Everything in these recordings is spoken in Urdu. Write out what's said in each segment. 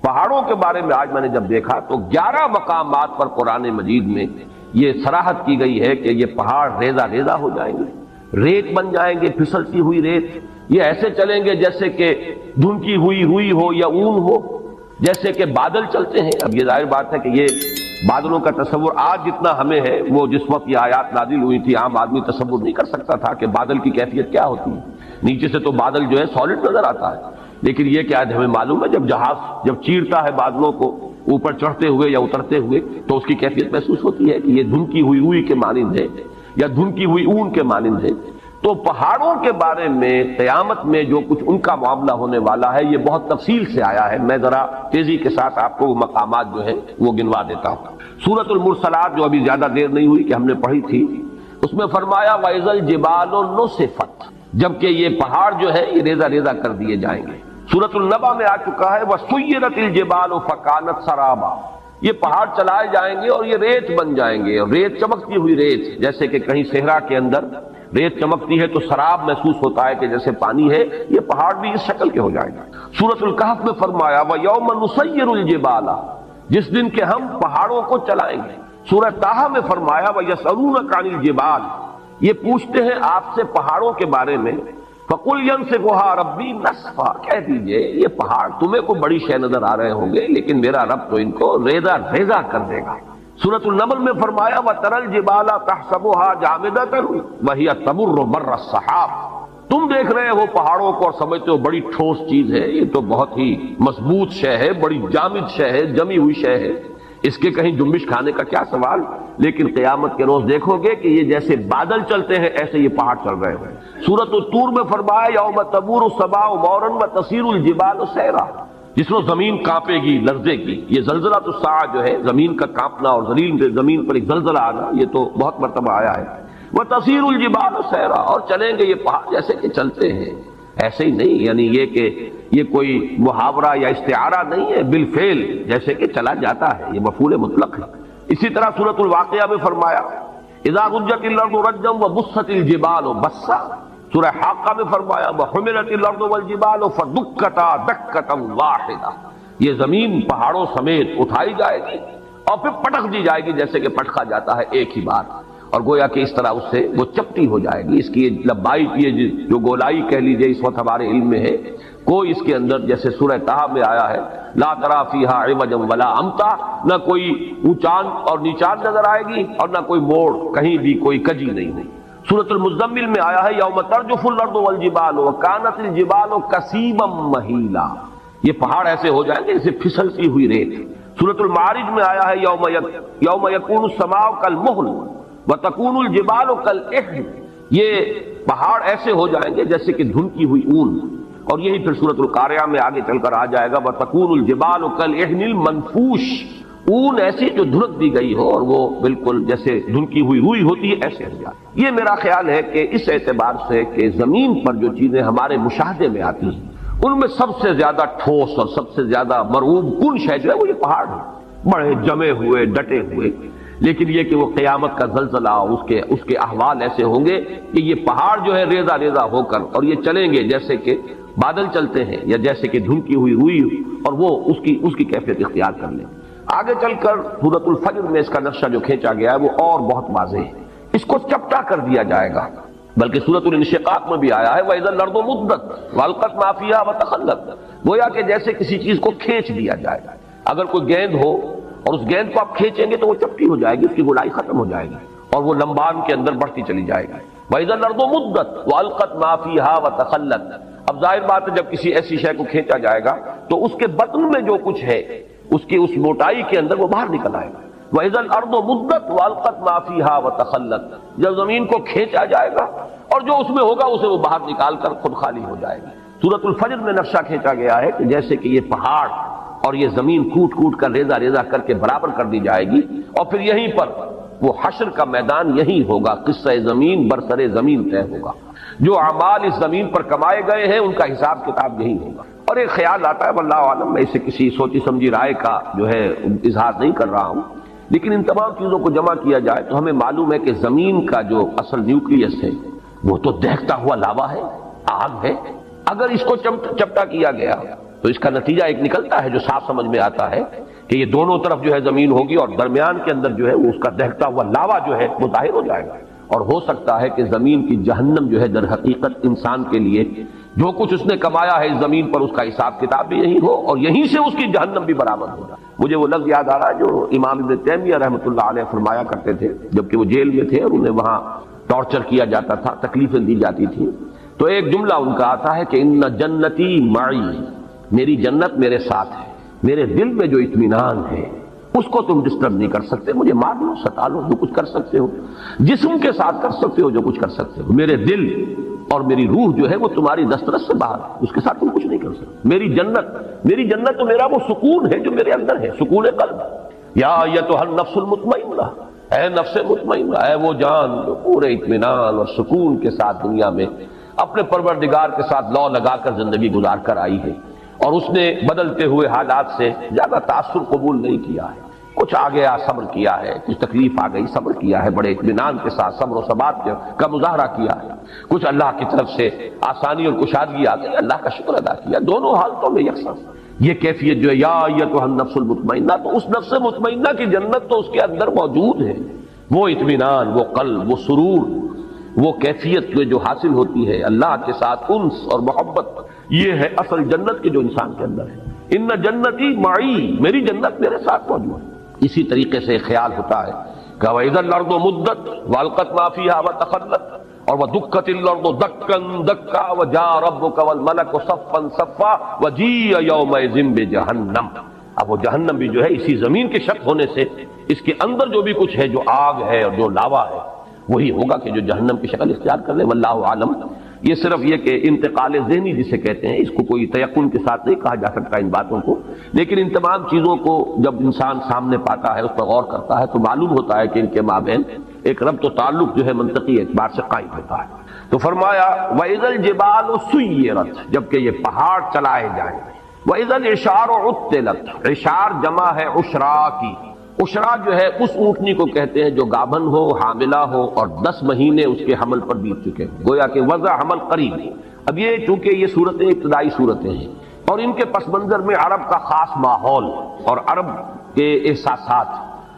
پہاڑوں کے بارے میں آج میں نے جب دیکھا تو 11 مقامات پر قرآن مجید میں یہ صراحت کی گئی ہے کہ یہ پہاڑ ریزہ ریزہ ہو جائیں گے، ریت بن جائیں گے، پھسلتی ہوئی ریت، یہ ایسے چلیں گے جیسے کہ دھنکی ہوئی روئی ہو یا اون ہو، جیسے کہ بادل چلتے ہیں۔ اب یہ ظاہر بات ہے کہ یہ بادلوں کا تصور آج جتنا ہمیں ہے، وہ جس وقت یہ آیات نازل ہوئی تھی عام آدمی تصور نہیں کر سکتا تھا کہ بادل کی کیفیت کیا ہوتی ہے۔ نیچے سے تو بادل جو ہے سالڈ نظر آتا ہے، لیکن یہ کہ آج ہمیں معلوم ہے جب جہاز جب چیرتا ہے بادلوں کو اوپر چڑھتے ہوئے یا اترتے ہوئے تو اس کی کیفیت محسوس ہوتی ہے کہ یہ دھنکی ہوئی روئی کے مانند ہے یا دھنکی ہوئی اون کے مانند ہے۔ تو پہاڑوں کے بارے میں قیامت میں جو کچھ ان کا معاملہ ہونے والا ہے یہ بہت تفصیل سے آیا ہے۔ میں ذرا تیزی کے ساتھ آپ کو وہ مقامات جو ہیں وہ گنوا دیتا ہوں۔ سورۃ المرسلات جو ابھی زیادہ دیر نہیں ہوئی کہ ہم نے پڑھی تھی، اس میں فرمایا وَإِذَا الْجِبَالُ نُسِفَتْ، جبکہ یہ پہاڑ جو ہے یہ ریزہ ریزہ کر دیے جائیں گے۔ سورۃ النبا میں آ چکا ہے وَسُيِّرَتِ الْجِبَالُ فَكَانَتْ سَرَابًا، یہ پہاڑ چلائے جائیں گے اور یہ ریت بن جائیں گے، اور ریت چمکتی ہوئی ریت، جیسے کہ کہیں صحرا کے اندر ریت چمکتی ہے تو سراب محسوس ہوتا ہے کہ جیسے پانی ہے، یہ پہاڑ بھی اس شکل کے ہو جائیں گے۔ سورۃ الکہف میں فرمایا وَيَوْمَ نُسَيِّرُ الْجِبَالَ، جس دن کہ ہم پہاڑوں کو چلائیں گے۔ سورہ طٰہٰ میں فرمایا وَيَسْأَلُونَكَ عَنِ الْجِبَالِ، یہ پوچھتے ہیں آپ سے پہاڑوں کے بارے میں، فَقُلْ يَنسِفُهَا رَبِّي نَسْفًا، کہہ دیجئے یہ پہاڑ تمہیں کو بڑی شے نظر آ رہے ہوں گے لیکن میرا رب تو ان کو ریزہ ریزہ کر دے گا۔ سورۃ النمل میں فرمایا وَتَرَى الْجِبَالَ تَحْسَبُهَا جَامِدَةً وَهِيَ تَمُرُّ مَرَّ السَّحَابِ، تم دیکھ رہے ہو پہاڑوں کو اور سمجھتے ہو بڑی ٹھوس چیز ہے، یہ تو بہت ہی مضبوط شے ہے، بڑی جامد شے ہے، جمی ہوئی شے ہے، اس کے کہیں جنبش کھانے کا کیا سوال۔ لیکن قیامت کے روز دیکھو گے کہ یہ جیسے بادل چلتے ہیں ایسے یہ پہاڑ چل رہے ہیں۔ سورۃ الطور میں فرمایا یوم تمور السماء مورا وتصیر الجبال سیرا، جس میں زمین کانپے گی، لرزے گی۔ یہ زلزلہ الساعہ جو ہے، زمین کا کانپنا اور زمین پر ایک زلزلہ آنا، یہ تو بہت مرتبہ آیا ہے۔ وتصیر الجبال سیرا، اور چلیں گے یہ پہاڑ جیسے کہ چلتے ہیں، ایسے ہی نہیں، یعنی یہ کہ یہ کوئی محاورہ یا استعارہ نہیں ہے، بالفعل جیسے کہ چلا جاتا ہے، یہ مفعول مطلق ہے۔ اسی طرح سورۃ الواقعہ میں فرمایا اذا رجت الارض رجا وبست الجبال بسا، سورہ حاقہ میں فرمایا وحملت الارض والجبال فدکتا دکتا واحدہ، یہ زمین پہاڑوں سمیت اٹھائی جائے گی اور پھر پٹک دی جائے گی جیسے کہ پٹکا جاتا ہے ایک ہی بار، اور گویا کہ اس طرح اس سے وہ چپٹی ہو جائے گی۔ اس کی لمبائی کی جو گولائی کہہ لیجئے اس وقت ہمارے علم میں ہے، کوئی اس کے اندر جیسے سورہ طٰہٰ میں آیا ہے لا تری فیہا عوجا ولا امتا، نہ کوئی اونچان اور نیچان نظر آئے گی اور نہ کوئی موڑ، کہیں بھی کوئی کجی نہیں ہوئی۔ سورۃ المزمل میں آیا ہے یوم ترجف الارض والجبال وکانت الجبال کثیبا مہیلا، یہ پہاڑ ایسے ہو جائیں گے جیسے پھسلتی ہوئی ریت۔ سورۃ المعارج میں آیا ہے یوم یکون السماء کالمہل وتکون الجبال کالعہن، یہ پہاڑ ایسے ہو جائیں گے جیسے کہ دھنکی ہوئی اون، اور یہی پھر سورۃ القاریہ میں آگے چل کر آ جائے گا وتکون الجبال کالعہن المنفوش، اون ایسی جو دھنک دی گئی ہو اور وہ بالکل جیسے دھنکی ہوئی روئی ہوتی ہے ایسے ہو جائے۔ یہ میرا خیال ہے کہ اس اعتبار سے کہ زمین پر جو چیزیں ہمارے مشاہدے میں آتی ہیں ان میں سب سے زیادہ ٹھوس اور سب سے زیادہ مرعوب کن شے جو ہے وہ یہ پہاڑ ہے، بڑے جمے ہوئے ڈٹے ہوئے، لیکن یہ کہ وہ قیامت کا زلزلہ اس کے احوال ایسے ہوں گے کہ یہ پہاڑ جو ہے ریزہ ریزہ ہو کر اور یہ چلیں گے جیسے کہ بادل چلتے ہیں یا جیسے کہ دھنکی ہوئی روئی، اور وہ اس کی کیفیت اختیار کر لیں۔ آگے چل کر سورۃ الفجر میں اس کا نقشہ جو کھینچا گیا ہے وہ اور بہت واضح ہے، اس کو چپٹا کر دیا جائے گا، بلکہ سورۃ الانشقاق میں بھی آیا ہے وَإِذَا الْأَرْضُ مُدَّتْ وَأَلْقَتْ مَا فِيهَا وَتَخَلَّتْ، گویا کہ جیسے کسی چیز کو کھینچ دیا جائے گا۔ اگر کوئی گیند ہو اور اس گیند کو آپ کھینچیں گے تو وہ چپٹی ہو جائے گی، اس کی گولائی ختم ہو جائے گی اور وہ لمبان کے اندر بڑھتی چلی جائے گی۔ وَإِذَا الْأَرْضُ مُدَّتْ وَأَلْقَتْ مَا فِيهَا وَتَخَلَّتْ، اب ظاہر بات ہے جب کسی ایسی شے کو کھینچا جائے گا تو اس کے بطن میں جو کچھ ہے اس کی اس موٹائی کے اندر وہ باہر نکل آئے گا۔ وَإِذَا الْأَرْضُ مُدَّتْ وَأَلْقَتْ مَا فِيهَا وَتَخَلَّتْ، جب زمین کو کھینچا جائے گا اور جو اس میں ہوگا اسے وہ باہر نکال کر خود خالی ہو جائے گی۔ سورۃ الفجر میں نقشہ کھینچا گیا ہے کہ جیسے کہ یہ پہاڑ اور یہ زمین کوٹ کوٹ کر ریزہ ریزہ کر کے برابر کر دی جائے گی، اور پھر یہیں پر وہ حشر کا میدان یہی ہوگا، قصہ زمین برسر زمین طے ہوگا، جو اعمال اس زمین پر کمائے گئے ہیں ان کا حساب کتاب یہی ہوگا۔ اور ایک خیال آتا ہے واللہ عالم، میں اسے کسی سوچی سمجھی رائے کا جو ہے اظہار نہیں کر رہا ہوں، لیکن ان تمام چیزوں کو جمع کیا جائے تو ہمیں معلوم ہے کہ زمین کا جو اصل نیوکلیس ہے وہ تو دہتا ہوا لاوا ہے، آگ ہے۔ اگر اس کو چپٹا کیا گیا تو اس کا نتیجہ ایک نکلتا ہے جو صاف سمجھ میں آتا ہے کہ یہ دونوں طرف جو ہے زمین ہوگی اور درمیان کے اندر جو ہے وہ اس کا دہتا ہوا لاوا جو ہے وہ ظاہر ہو جائے گا، اور ہو سکتا ہے کہ زمین کی جہنم جو ہے در حقیقت انسان کے لیے جو کچھ اس نے کمایا ہے اس زمین پر اس کا حساب کتاب بھی یہی ہو اور یہیں سے اس کی جہنم بھی برآمد ہو جائے۔ مجھے وہ لفظ یاد آ رہا ہے جو امام ابن تیمیہ رحمۃ اللہ علیہ فرمایا کرتے تھے جبکہ وہ جیل میں تھے اور انہیں وہاں ٹارچر کیا جاتا تھا، تکلیفیں دی جاتی تھیں، تو ایک جملہ ان کا آتا ہے کہ ان جنتی معی، میری جنت میرے ساتھ ہے، میرے دل میں جو اطمینان ہے اس کو تم ڈسٹرب نہیں کر سکتے، مجھے مار لو ستا لو جو کچھ کر سکتے ہو، جسم کے ساتھ کر سکتے ہو جو کچھ کر سکتے ہو، میرے دل اور میری روح جو ہے وہ تمہاری دسترس سے باہر ہے، اس کے ساتھ تم کچھ نہیں کر سکتے۔ میری جنت تو میرا وہ سکون ہے جو میرے اندر ہے، سکون قلب۔ یا ایتھا النفس المطمئنہ، اے نفس مطمئنہ، اے وہ جان جو پورے اطمینان اور سکون کے ساتھ دنیا میں اپنے پروردگار کے ساتھ لو لگا کر زندگی گزار کر آئی ہے اور اس نے بدلتے ہوئے حالات سے زیادہ تاثر قبول نہیں کیا ہے، کچھ آ گیا صبر کیا ہے، کچھ تکلیف آ گئی صبر کیا ہے، بڑے اطمینان کے ساتھ صبر و ثبات کا مظاہرہ کیا ہے، کچھ اللہ کی طرف سے آسانی اور کشادگی آ گئی، اللہ کا شکر ادا کیا، دونوں حالتوں میں یکساں۔ یہ کیفیت جو ہے یا ایتھا النفس المطمئنہ، تو اس نفس مطمئنہ کی جنت تو اس کے اندر موجود ہے، وہ اطمینان، وہ قلب، وہ سرور، وہ کیفیت جو حاصل ہوتی ہے اللہ کے ساتھ انس اور محبت، یہ ہے اصل جنت کے جو انسان کے اندر ہے۔ ان جنتی معی، میری جنت میرے ساتھ موجود ہے۔ اسی طریقے سے خیال ہوتا ہے کہ وَإِذَا الْأَرْضُ مُدَّتْ وَأَلْقَتْ مَا فِيهَا وَتَخَلَّتْ اور وَدُكَّتِ الْأَرْضُ دَكًّا دَكًّا وَجَاءَ رَبُّكَ وَالْمَلَكُ صَفًّا صَفًّا وَجِيءَ يَوْمَئِذٍ بِجَهَنَّمَ۔ اب وہ جہنم بھی جو ہے اسی زمین کے شق ہونے سے اس کے اندر جو بھی کچھ ہے، جو آگ ہے اور جو لاوا ہے، وہی ہوگا کہ جو جہنم کی شکل اختیار کر لے، واللہ عالم۔ یہ صرف یہ کہ انتقال ذہنی جسے کہتے ہیں، اس کو کوئی تیقن کے ساتھ نہیں کہا جا سکتا ان باتوں کو، لیکن ان تمام چیزوں کو جب انسان سامنے پاتا ہے، اس پر غور کرتا ہے، تو معلوم ہوتا ہے کہ ان کے مابین ایک ربط و تعلق جو ہے منطقی اعتبار سے قائم ہوتا ہے۔ تو فرمایا وَإِذَا الْجِبَالُ سُيِّرَتْ، جبکہ یہ پہاڑ چلائے جائیں، وَإِذَا الْعِشَارُ عُطِّلَتْ، عشار جمع ہے عشرا کی، عشرا جو ہے اس اونٹنی کو کہتے ہیں جو گابن ہو، حاملہ ہو اور 10 مہینے اس کے حمل پر بیت چکے ہیں، گویا کہ وضع حمل قریب۔ اب یہ چونکہ یہ صورتیں ابتدائی صورتیں ہیں اور ان کے پس منظر میں عرب کا خاص ماحول اور عرب کے احساسات،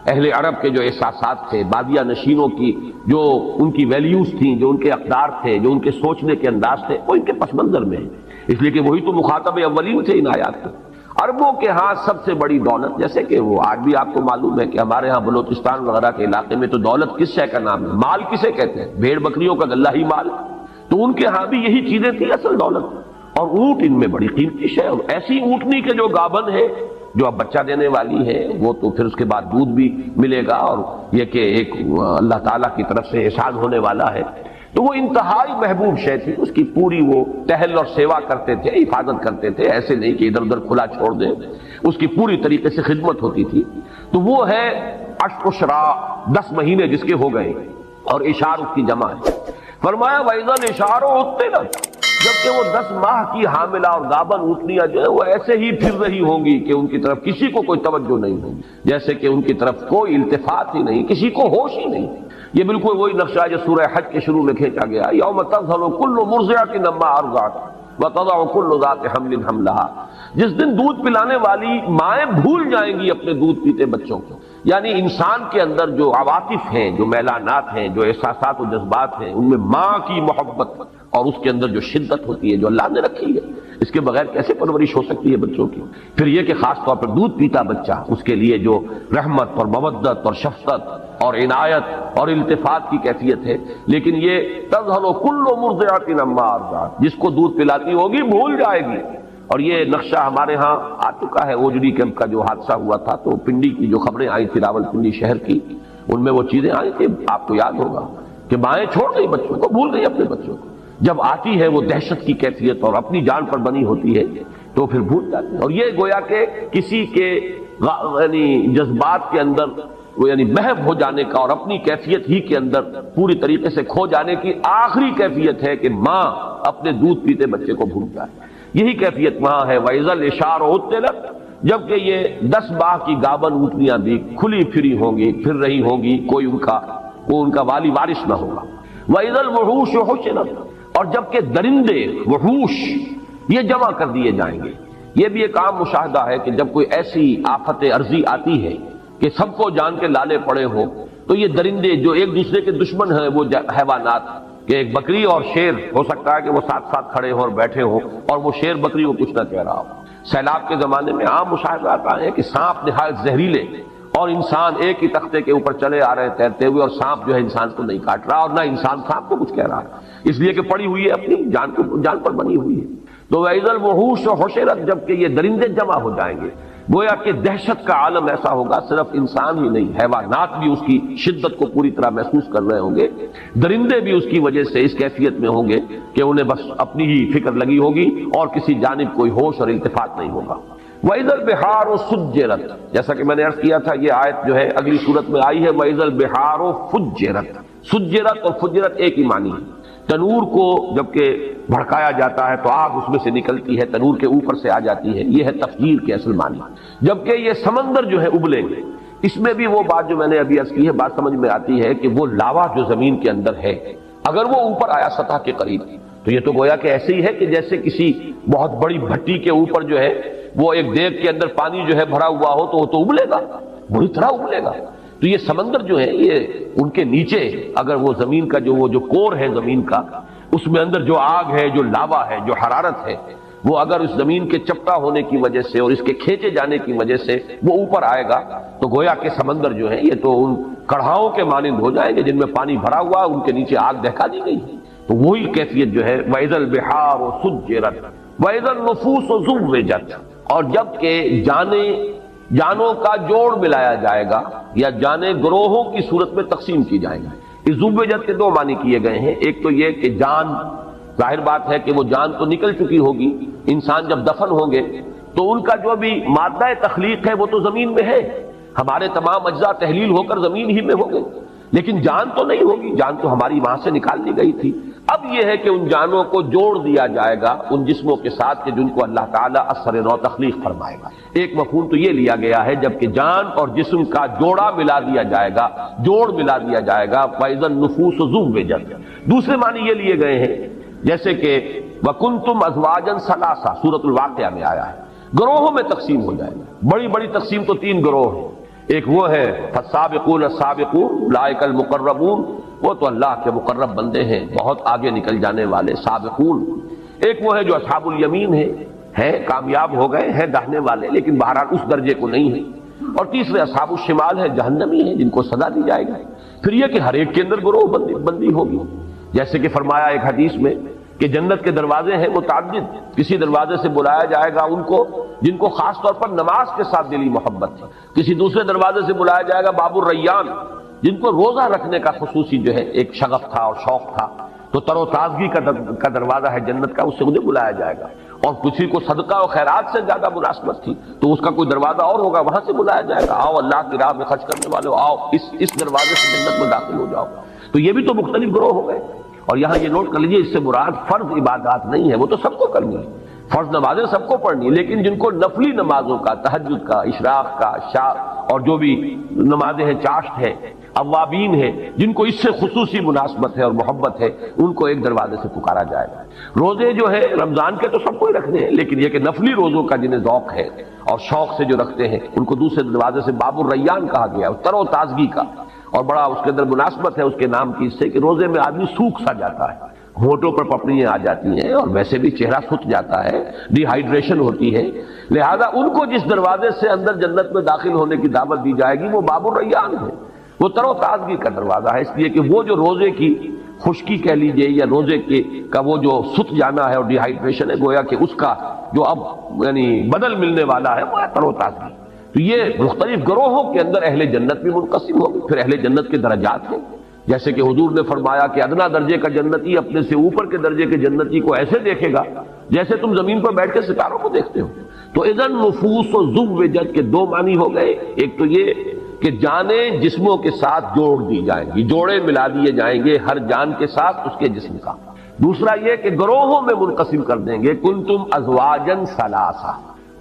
اہل عرب کے جو احساسات تھے، بادیہ نشینوں کی جو ان کی ویلیوز تھیں، جو ان کے اقدار تھے، جو ان کے سوچنے کے انداز تھے، وہ ان کے پس منظر میں ہے، اس لیے کہ وہی تو مخاطب اولین تھے ان آیات کے۔ عربوں کے ہاں سب سے بڑی دولت، جیسے کہ وہ آج بھی آپ کو معلوم ہے کہ ہمارے ہاں بلوچستان وغیرہ کے علاقے میں تو دولت کس شے کا نام ہے، مال کسے کہتے ہیں، بھیڑ بکریوں کا غلہ ہی مال، تو ان کے ہاں بھی یہی چیزیں تھیں اصل دولت، اور اونٹ ان میں بڑی قیمتی شے، اور ایسی اونٹنی کے جو گابن ہے جو اب بچہ دینے والی ہے، وہ تو پھر اس کے بعد دودھ بھی ملے گا، اور یہ کہ ایک اللہ تعالیٰ کی طرف سے احسان ہونے والا ہے، تو وہ انتہائی محبوب شے تھی، اس کی پوری وہ ٹہل اور سیوا کرتے تھے، حفاظت کرتے تھے، ایسے نہیں کہ ادھر ادھر کھلا چھوڑ دیں، اس کی پوری طریقے سے خدمت ہوتی تھی۔ تو وہ ہے عشرا، 10 مہینے جس کے ہو گئے، اور اشار اس کی جمع ہے۔ فرمایا وَإِذَا الْإِشَارُ عُطِّلَتْ، جبکہ وہ 10 ماہ کی حاملہ اور گابن اونٹنیاں جو ہے وہ ایسے ہی پھر رہی ہوں گی کہ ان کی طرف کسی کو کوئی توجہ نہیں ہوگی، جیسے کہ ان کی طرف کوئی التفات ہی نہیں، کسی کو ہوش ہی نہیں۔ یہ بالکل وہی نقشہ ہے جو سورہ حج کے شروع میں کھینچا گیا، یوم تذہل کل مرضعۃ عما ارضعت وتضع کل ذات حمل حملها، جس دن دودھ پلانے والی مائیں بھول جائیں گی اپنے دودھ پیتے بچوں کو، یعنی انسان کے اندر جو عواطف ہیں، جو میلانات ہیں، جو احساسات و جذبات ہیں، ان میں ماں کی محبت اور اس کے اندر جو شدت ہوتی ہے جو اللہ نے رکھی ہے، اس کے بغیر کیسے پرورش ہو سکتی ہے بچوں کی۔ پھر یہ کہ خاص طور پر دودھ پیتا بچہ، اس کے لیے جو رحمت اور مودت اور شفقت اور عنایت اور التفات کی کیفیت ہے، لیکن یہ تذہل کل مرضعۃ عما ارضعت، جس کو دودھ پلاتی ہوگی بھول جائے گی۔ اور یہ نقشہ ہمارے ہاں آ چکا ہے، اوجڑی کیمپ کا جو حادثہ ہوا تھا، تو پنڈی کی جو خبریں آئی تھی راولپنڈی شہر کی، ان میں وہ چیزیں آئی تھی، آپ کو یاد ہوگا کہ مائیں چھوڑ گئی بچوں کو، بھول گئی اپنے بچوں کو، جب آتی ہے وہ دہشت کی کیفیت اور اپنی جان پر بنی ہوتی ہے تو پھر بھول جاتی ہے۔ اور یہ گویا کہ کسی کے یعنی جذبات کے اندر وہ یعنی محو ہو جانے کا اور اپنی کیفیت ہی کے اندر پوری طریقے سے کھو جانے کی آخری کیفیت ہے کہ ماں اپنے دودھ پیتے بچے کو بھول جائے، یہی کیفیت وہاں ہے۔ وَإِذَا الْإِشَارُ عُطِّلَتْ، جبکہ یہ 10 ماہ کی گابن اونٹنیاں بھی کھلی پھری ہوں گی، پھر رہی ہوں گی، کوئی ان کا والی وارث نہ ہوگا۔ وَإِذَا الْوُحُوشُ حُشِرَتْ، اور جبکہ درندے وحوش یہ جمع کر دیے جائیں گے، یہ بھی ایک عام مشاہدہ ہے کہ جب کوئی ایسی آفت عرضی آتی ہے کہ سب کو جان کے لالے پڑے ہوں، تو یہ درندے جو ایک دوسرے کے دشمن ہیں، وہ حیوانات، کہ ایک بکری اور شیر ہو سکتا ہے کہ وہ ساتھ ساتھ کھڑے ہوں اور بیٹھے ہوں، اور وہ شیر بکری کو کچھ نہ کہہ رہا ہو۔ سیلاب کے زمانے میں عام مشاہدات آئے ہیں کہ سانپ نہایت زہریلے، اور انسان ایک ہی تختے کے اوپر چلے آ رہے ہیں تیرتے ہوئے، اور سانپ جو ہے انسان کو نہیں کاٹ رہا، اور نہ انسان سانپ کو کچھ کہہ رہا ہے، اس لیے کہ پڑی ہوئی ہے، اپنی جان پر بنی ہوئی ہے۔ تو وَإِذَا الْوُحُوشُ حُشِرَتْ، جب کہ یہ درندے جمع ہو جائیں گے، گویا کہ دہشت کا عالم ایسا ہوگا، صرف انسان ہی نہیں، حیوانات بھی اس کی شدت کو پوری طرح محسوس کر رہے ہوں گے، درندے بھی اس کی وجہ سے اس کیفیت میں ہوں گے کہ انہیں بس اپنی ہی فکر لگی ہوگی اور کسی جانب کوئی ہوش اور التفات نہیں ہوگا۔ وَإِذَا الْبِحَارُ سُجِّرَتْ، جیسا کہ میں نے عرض کیا تھا، یہ آیت جو ہے اگلی صورت میں آئی ہے، وَإِذَا الْبِحَارُ فُجِّرَتْ۔ سجرت اور فجرت ایک ہی معنی ہے۔ تنور کو جب کہ بھڑکایا جاتا ہے تو آگ اس میں سے نکلتی ہے، تنور کے اوپر سے آ جاتی ہے، یہ ہے تفجیر کے اصل معنی۔ جبکہ یہ سمندر جو ہے ابلیں گے، اس میں بھی وہ بات جو میں نے ابھی عرض کی ہے، بات سمجھ میں آتی ہے کہ وہ لاوا جو زمین کے اندر ہے، اگر وہ اوپر آیا سطح کے قریب، تو یہ تو گویا کہ ایسے ہی ہے کہ جیسے کسی بہت بڑی بھٹی کے اوپر جو ہے وہ ایک دیگ کے اندر پانی جو ہے بھرا ہوا ہو تو وہ تو ابلے گا، بری طرح ابلے گا۔ تو یہ سمندر جو ہے، یہ ان کے نیچے اگر وہ زمین کا جو کور ہے زمین کا، اس میں اندر جو آگ ہے، جو لاوا ہے، جو حرارت ہے، وہ اگر اس زمین کے چپٹا ہونے کی وجہ سے اور اس کے کھینچے جانے کی وجہ سے وہ اوپر آئے گا، تو گویا کہ سمندر جو ہے یہ تو ان کڑھاؤں کے مانند ہو جائیں گے جن میں پانی بھرا ہوا، ان کے نیچے آگ دہکا دی گئی ہے۔ تو وہی کیفیت جو ہے وَإِذَا الْبِحَارُ سُجِّرَتْ وَإِذَا النُّفُوسُ زُوِّجَتْ، اور جب کہ جانوں کا جوڑ ملایا جائے گا، یا جانیں گروہوں کی صورت میں تقسیم کی جائیں گی۔ اس زوجت کے دو معنی کیے گئے ہیں، ایک تو یہ کہ جان، ظاہر بات ہے کہ وہ جان تو نکل چکی ہوگی، انسان جب دفن ہوں گے تو ان کا جو بھی مادہ تخلیق ہے وہ تو زمین میں ہے، ہمارے تمام اجزاء تحلیل ہو کر زمین ہی میں ہوں گے، لیکن جان تو نہیں ہوگی، جان تو ہماری وہاں سے نکال دی گئی تھی۔ اب یہ ہے کہ ان جانوں کو جوڑ دیا جائے گا ان جسموں کے ساتھ کہ جن کو اللہ تعالیٰ اثر نو تخلیق فرمائے گا۔ ایک مفہوم تو یہ لیا گیا ہے جبکہ جان اور جسم کا جوڑا ملا دیا جائے گا، جوڑ ملا دیا جائے گا، فَإِذَا النُّفُوسُ زُوِّجَتْ۔ دوسرے معنی یہ لیے گئے ہیں جیسے کہ وَكُنْتُمْ أَزْوَاجًا ثَلَاثًا، سورۃ الواقعہ میں آیا ہے، گروہوں میں تقسیم ہو جائے گا۔ بڑی بڑی تقسیم تو تین گروہ ہیں، ایک وہ ہے فَالسَّابِقُونَ السَّابِقُونَ أُولَٰئِكَ الْمُقَرَّبُونَ، وہ تو اللہ کے مقرب بندے ہیں، بہت آگے نکل جانے والے سابقون۔ ایک وہ ہے جو اصحاب الیمین ہے کامیاب ہو گئے ہیں داہنے والے، لیکن بہرحال اس درجے کو نہیں ہے۔ اور تیسرے اصحاب الشمال ہے، جہنمی ہیں جن کو سزا دی جائے گی۔ پھر یہ کہ ہر ایک کے اندر گروہ بندی ہوگی، جیسے کہ فرمایا ایک حدیث میں کہ جنت کے دروازے ہیں متعدد، کسی دروازے سے بلایا جائے گا ان کو جن کو خاص طور پر نماز کے ساتھ دلی محبت تھی، کسی دوسرے دروازے سے بلایا جائے گا باب الریان جن کو روزہ رکھنے کا خصوصی جو ہے ایک شغف تھا اور شوق تھا، تو تر و تازگی کا دروازہ ہے جنت کا، اس سے انہیں بلایا جائے گا۔ اور کسی کو صدقہ و خیرات سے زیادہ مناسبت تھی تو اس کا کوئی دروازہ اور ہوگا، وہاں سے بلایا جائے گا، آؤ اللہ کی راہ میں خرچ کرنے والے آؤ اس دروازے سے جنت میں داخل ہو جاؤ۔ تو یہ بھی تو مختلف گروہ ہو گئے۔ اور یہاں یہ نوٹ کر لیجیے، اس سے مراد فرض عبادات نہیں ہے، وہ تو سب کو کرنی ہے، فرض نمازیں سب کو پڑھنی ہے، لیکن جن کو نفلی نمازوں کا، تہجد کا، اشراق کا، اور جو بھی نمازیں ہیں، چاشت ہے، اوابین ہے، جن کو اس سے خصوصی مناسبت ہے اور محبت ہے، ان کو ایک دروازے سے پکارا جائے گا۔ روزے جو ہے رمضان کے تو سب کو ہی رکھنے ہیں، لیکن یہ کہ نفلی روزوں کا جنہیں ذوق ہے اور شوق سے جو رکھتے ہیں ان کو دوسرے دروازے سے باب الریان کہا گیا ہے، تر و تازگی کا، اور بڑا اس کے اندر مناسبت ہے اس کے نام کی، اس سے کہ روزے میں آدمی سوکھ سا جاتا ہے، ہونٹوں پر پپڑیاں آ جاتی ہیں اور ویسے بھی چہرہ سوکھ جاتا ہے، ڈی ہائیڈریشن ہوتی ہے، لہذا ان کو جس دروازے سے اندر جنت میں داخل ہونے کی دعوت دی جائے گی وہ باب الریان ہے، وہ تر و تازگی کا دروازہ ہے، اس لیے کہ وہ جو روزے کی خشکی کہہ لیجئے یا روزے کا وہ جو سوکھ جانا ہے اور ڈی ہائیڈریشن ہے، گویا کہ اس کا جو اب یعنی بدل ملنے والا ہے وہ ہے تر و تازگی۔ تو یہ مختلف گروہوں کے اندر اہل جنت بھی منقسم ہوگی۔ پھر اہل جنت کے درجات ہیں، جیسے کہ حضور نے فرمایا کہ ادنا درجے کا جنتی اپنے سے اوپر کے درجے کے جنتی کو ایسے دیکھے گا جیسے تم زمین پر بیٹھ کے ستاروں کو دیکھتے ہو۔ تو اذن نفوس و زوجت کے دو معنی ہو گئے، ایک تو یہ کہ جانیں جسموں کے ساتھ جوڑ دی جائیں گی، جوڑے ملا دیے جائیں گے ہر جان کے ساتھ اس کے جسم کا۔ دوسرا یہ کہ گروہوں میں منقسم کر دیں گے، کنتم ازواجا ثلاثا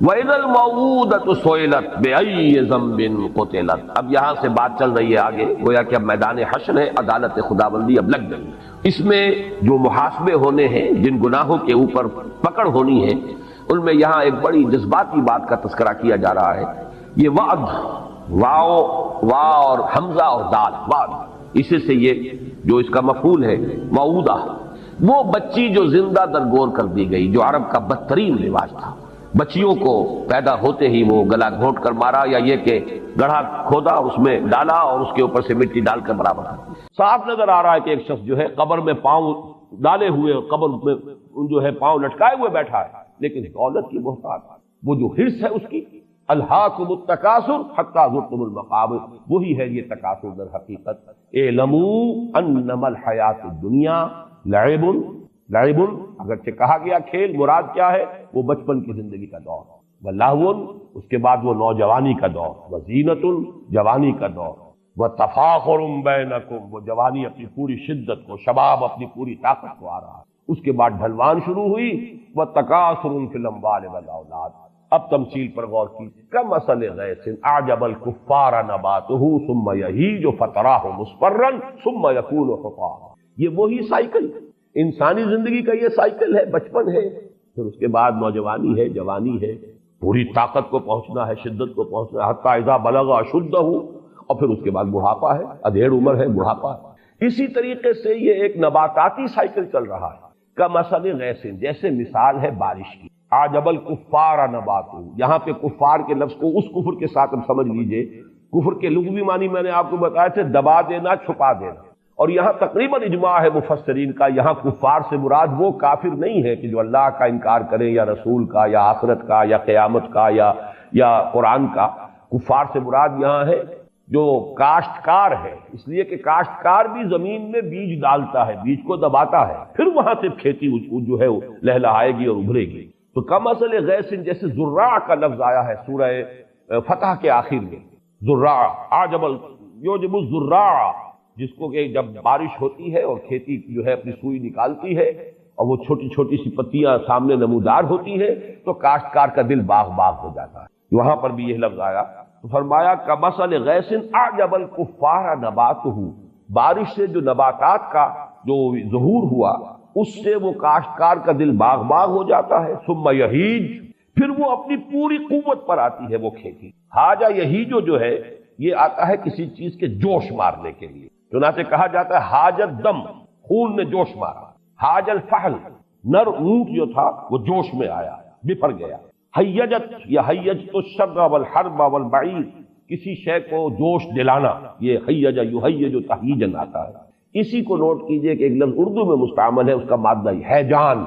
وَإِذَا الْمَوْءُودَةُ سُئِلَتْ بِأَيِّ ذَنبٍ قُتِلَتْ۔ اب یہاں سے بات چل رہی ہے آگے، گویا کہ اب میدان حشر ہے، عدالت خداوندی اب لگ گئی، اس میں جو محاسبے ہونے ہیں، جن گناہوں کے اوپر پکڑ ہونی ہے، ان میں یہاں ایک بڑی جذباتی بات کا تذکرہ کیا جا رہا ہے. یہ وعد، واو وا اور حمزہ اور دال، وعد، اسی سے یہ جو اس کا مفعول ہے موعودہ، وہ بچی جو زندہ درگور کر دی گئی، جو عرب کا بدترین رواج تھا. بچیوں کو پیدا ہوتے ہی وہ گلا گھونٹ کر مارا، یا یہ کہ گڑھا کھودا، اس میں ڈالا اور اس کے اوپر سے مٹی ڈال کر برابر کر. صاف نظر آ رہا ہے کہ ایک شخص جو ہے قبر میں پاؤں ڈالے ہوئے، قبر میں جو ہے پاؤں لٹکائے ہوئے بیٹھا ہے، لیکن دولت کی محتاج، وہ جو حرص ہے اس کی، الہاکم التکاثر حتی زرتم المقابر، وہی ہے یہ تکاثر در حقیقت. اعلموا انما الحیات الدنیا لعب، لعب اگرچہ کہا گیا کھیل، مراد کیا ہے؟ وہ بچپن کی زندگی کا دور، ولہو اس کے بعد وہ نوجوانی کا دور، وزینۃ جوانی کا دور، وتفاخر بینکم وہ جوانی اپنی پوری شدت کو، شباب اپنی پوری طاقت کو آ رہا ہے. اس کے بعد ڈھلوان شروع ہوئی، وتکاثر فی الاموال والاولاد. اب تمثیل پر غور کی، کمثل غیث اعجب الکفار نباتہ ثم یہیج فتراہ مصفرا ثم یکون حطاما. یہ وہی سائیکل، انسانی زندگی کا یہ سائیکل ہے. بچپن ہے، پھر اس کے بعد نوجوانی ہے، جوانی ہے، پوری طاقت کو پہنچنا ہے، شدت کو پہنچنا ہے، حتی اذا بلغ اشدہ، اور پھر اس کے بعد بڑھاپا ہے، ادھیڑ عمر ہے، بڑھاپا ہے. اسی طریقے سے یہ ایک نباتاتی سائیکل چل رہا ہے. کمثل غیث جیسے مثال ہے بارش کی. اعجب الکفار نباتہ، یہاں پہ کفار کے لفظ کو اس کفر کے ساتھ اب سمجھ لیجئے. کفر کے لغوی معنی میں نے آپ کو بتایا تھے، دبا دینا، چھپا دینا. اور یہاں تقریباً اجماع ہے مفسرین کا، یہاں کفار سے مراد وہ کافر نہیں ہے کہ جو اللہ کا انکار کرے، یا رسول کا، یا آخرت کا، یا قیامت کا، یا قرآن کا. کفار سے مراد یہاں ہے جو کاشتکار ہے، اس لیے کہ کاشتکار بھی زمین میں بیج ڈالتا ہے، بیج کو دباتا ہے، پھر وہاں سے کھیتی جو ہے لہلہائے گی اور ابھرے گی. تو کمثل غیث جیسے زراع کا لفظ آیا ہے سورہ فتح کے آخر میں، زراع اعجب یعجب الزراع، جس کو کہ جب بارش ہوتی ہے اور کھیتی جو ہے اپنی سوئی نکالتی ہے اور وہ چھوٹی چھوٹی سی پتیاں سامنے نمودار ہوتی ہے، تو کاشتکار کا دل باغ باغ ہو جاتا ہے. وہاں پر بھی یہ لفظ آیا تو فرمایا کمثل غیث اعجب الکفار نباتہ، بارش سے جو نباتات کا جو ظہور ہوا اس سے وہ کاشتکار کا دل باغ باغ ہو جاتا ہے. ثم یہیج، پھر وہ اپنی پوری قوت پر آتی ہے وہ کھیتی. حاجہ یہیجو جو ہے یہ آتا ہے کسی چیز کے جوش مارنے کے لیے، چنانچہ کہا جاتا ہے حاجت دم، خون نے جوش مارا. حاج الفحل، نر اونٹ جو تھا وہ جوش میں آیا، بفر گیا. حیجت یا حیجت الشر والحرب والبعیر، کسی شے کو جوش دلانا، یہ حیج یحیج تحییجا آتا ہے. اسی کو نوٹ کیجئے کہ ایک لفظ اردو میں مستعمل ہے، اس کا مادہ ہیجان،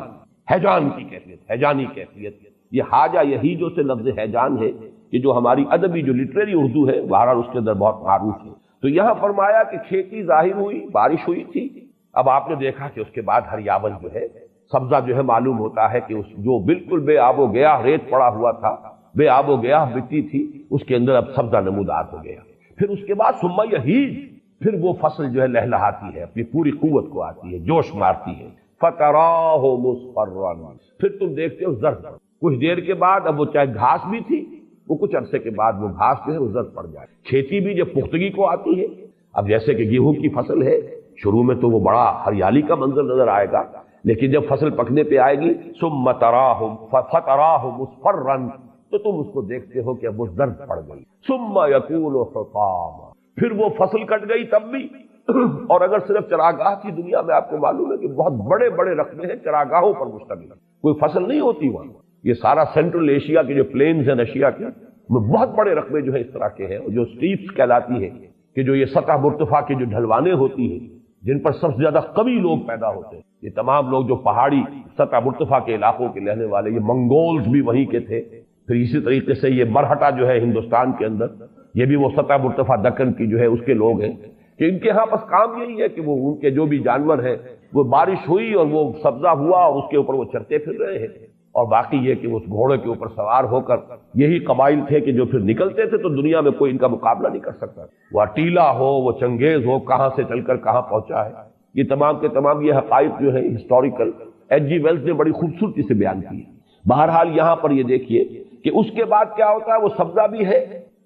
ہیجان کی کیفیت، ہیجانی کیفیت. یہ حاجہ یہیجو سے لفظ ہیجان ہے کہ جو ہماری ادبی جو لٹریری اردو ہے بہرحال اس کے اندر بہت معروف ہے. تو یہاں فرمایا کہ کھیتی ظاہر ہوئی، بارش ہوئی تھی. اب آپ نے دیکھا کہ اس کے بعد ہریاول جو ہے، سبزہ جو ہے معلوم ہوتا ہے کہ اس جو بالکل بے آب و گیا ریت پڑا ہوا تھا، بے آب و گیا مٹی تھی، اس کے اندر اب سبزہ نمودار ہو گیا. پھر اس کے بعد ثم یہیج، پھر وہ فصل جو ہے لہلہاتی ہے، اپنی پوری قوت کو آتی ہے، جوش مارتی ہے. فتراہ مصفرا، پھر تم دیکھتے ہو زرد. کچھ دیر کے بعد اب وہ چاہے گھاس بھی تھی، وہ کچھ عرصے کے بعد وہ گھاس جو ہے وہ زرد پڑ جائے. کھیتی بھی جب پختگی کو آتی ہے، اب جیسے کہ گیہوں کی فصل ہے، شروع میں تو وہ بڑا ہریالی کا منظر نظر آئے گا، لیکن جب فصل پکنے پہ آئے گی ثم تراہ فتراہ مصفرا، تو تم اس کو دیکھتے ہو کہ اب وہ زرد پڑ گئی. ثم یکون حطاما، پھر وہ فصل کٹ گئی تب بھی. اور اگر صرف چراگاہ کی دنیا میں آپ کو معلوم ہے کہ بہت بڑے بڑے رقبے ہیں چراگاہوں پر مشتمل، کوئی فصل نہیں ہوتی وہاں. یہ سارا سینٹرل ایشیا کے جو پلینز ہیں ایشیا کے، وہ بہت بڑے رقبے جو ہے اس طرح کے ہیں، جو سٹیپس کہلاتی ہے کہ جو یہ سطح مرتفع کی جو ڈھلوانے ہوتی ہیں جن پر سب سے زیادہ قوی لوگ پیدا ہوتے ہیں. یہ تمام لوگ جو پہاڑی سطح مرتفع کے علاقوں کے رہنے والے، یہ منگولز بھی وہیں کے تھے. پھر اسی طریقے سے یہ مرہٹا جو ہے ہندوستان کے اندر، یہ بھی وہ سطح مرتفع دکن کی جو ہے اس کے لوگ ہیں کہ ان کے ہاں بس کام یہی ہے کہ وہ ان کے جو بھی جانور ہیں، وہ بارش ہوئی اور وہ سبزہ ہوا اور اس کے اوپر وہ چرتے پھر رہے ہیں. اور باقی یہ کہ اس گھوڑے کے اوپر سوار ہو کر یہی قبائل تھے کہ جو پھر نکلتے تھے تو دنیا میں کوئی ان کا مقابلہ نہیں کر سکتا. وہ اٹیلا ہو، وہ چنگیز ہو، کہاں سے چل کر کہاں پہنچا ہے. یہ تمام کے تمام یہ حقائق جو ہے ہسٹوریکل ایچ جی ویلز نے بڑی خوبصورتی سے بیان کی ہے. بہرحال یہاں پر یہ دیکھیے کہ اس کے بعد کیا ہوتا ہے، وہ سبزہ بھی ہے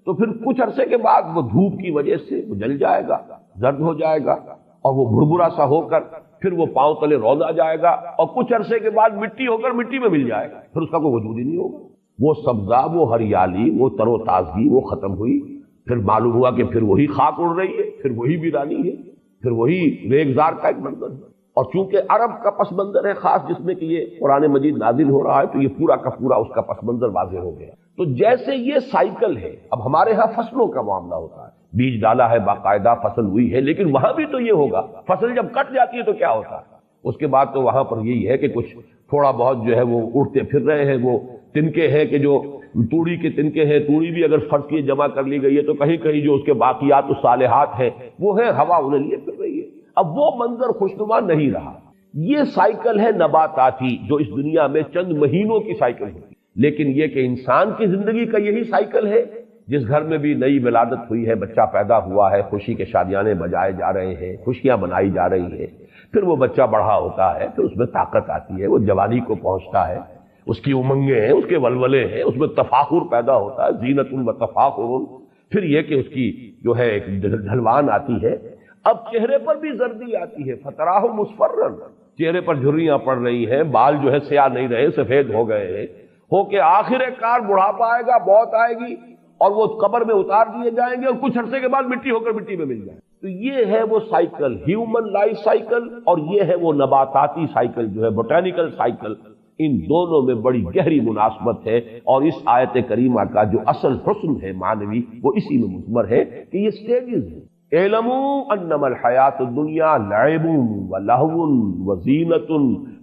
تو پھر کچھ عرصے کے بعد وہ دھوپ کی وجہ سے وہ جل جائے گا، زرد ہو جائے گا اور وہ بھربھرا سا ہو کر پھر وہ پاؤں تلے روزہ جائے گا اور کچھ عرصے کے بعد مٹی ہو کر مٹی میں مل جائے گا، پھر اس کا کوئی وجود ہی نہیں ہوگا۔ وہ سبزہ، وہ ہریالی، وہ تر و تازگی وہ ختم ہوئی، پھر معلوم ہوا کہ پھر وہی خاک اڑ رہی ہے، پھر وہی ویرانی ہے، پھر وہی ریگزار کا ایک منظر ہے۔ اور چونکہ عرب کا پس منظر ہے خاص جس میں کہ یہ قرآن مجید نازل ہو رہا ہے، تو یہ پورا کا پورا اس کا پس منظر واضح ہو گیا۔ تو جیسے یہ سائیکل ہے، اب ہمارے ہاں فصلوں کا معاملہ ہوتا ہے، بیج ڈالا ہے، باقاعدہ فصل ہوئی ہے، لیکن وہاں بھی تو یہ ہوگا، فصل جب کٹ جاتی ہے تو کیا ہوتا ہے؟ اس کے بعد تو وہاں پر یہی ہے کہ کچھ تھوڑا بہت جو ہے وہ اڑتے پھر رہے ہیں، وہ تنکے ہیں کہ جو توڑی کے تنکے ہیں، توڑی بھی اگر فرض کی جمع کر لی گئی ہے تو کہیں کہیں جو اس کے باقیات الصالحات ہیں وہ ہے، ہوا انہیں لیے پھر رہی ہے۔ اب وہ منظر خوشنما نہیں رہا۔ یہ سائیکل ہے نباتاتی جو اس دنیا میں چند مہینوں کی سائیکل ہوتی، لیکن یہ کہ انسان کی زندگی کا یہی سائیکل ہے، جس گھر میں بھی نئی ولادت ہوئی ہے، بچہ پیدا ہوا ہے، خوشی کے شادیانے بجائے جا رہے ہیں، خوشیاں منائی جا رہی ہیں، پھر وہ بچہ بڑھا ہوتا ہے، پھر اس میں طاقت آتی ہے، وہ جوانی کو پہنچتا ہے، اس کی امنگیں ہیں، اس کے ولولے ہیں، اس میں تفاخر پیدا ہوتا ہے، زینت و تفاخر، پھر یہ کہ اس کی جو ہے ایک ڈھلوان آتی ہے۔ اب چہرے پر بھی زردی آتی ہے، فتراہ مصفرن، چہرے پر جھریاں پڑ رہی ہیں، بال جو ہے سیاہ نہیں رہے، سفید ہو گئے ہیں، ہو کے آخر کار بڑھاپا آئے گا، موت آئے گی اور وہ قبر میں اتار دیے جائیں گے اور کچھ عرصے کے بعد مٹی ہو کر مٹی میں مل جائیں۔ تو یہ ہے وہ سائیکل، ہیومن لائف سائیکل، اور یہ ہے وہ نباتاتی سائیکل جو ہے بوٹینیکل سائیکل۔ ان دونوں میں بڑی گہری مناسبت ہے، اور اس آیت کریمہ کا جو اصل حسن ہے معنوی وہ اسی میں مضمر ہے کہ یہ سٹیجز ہیں۔ اعلموا انما الحیات الدنیا لعب ولہو وزینۃ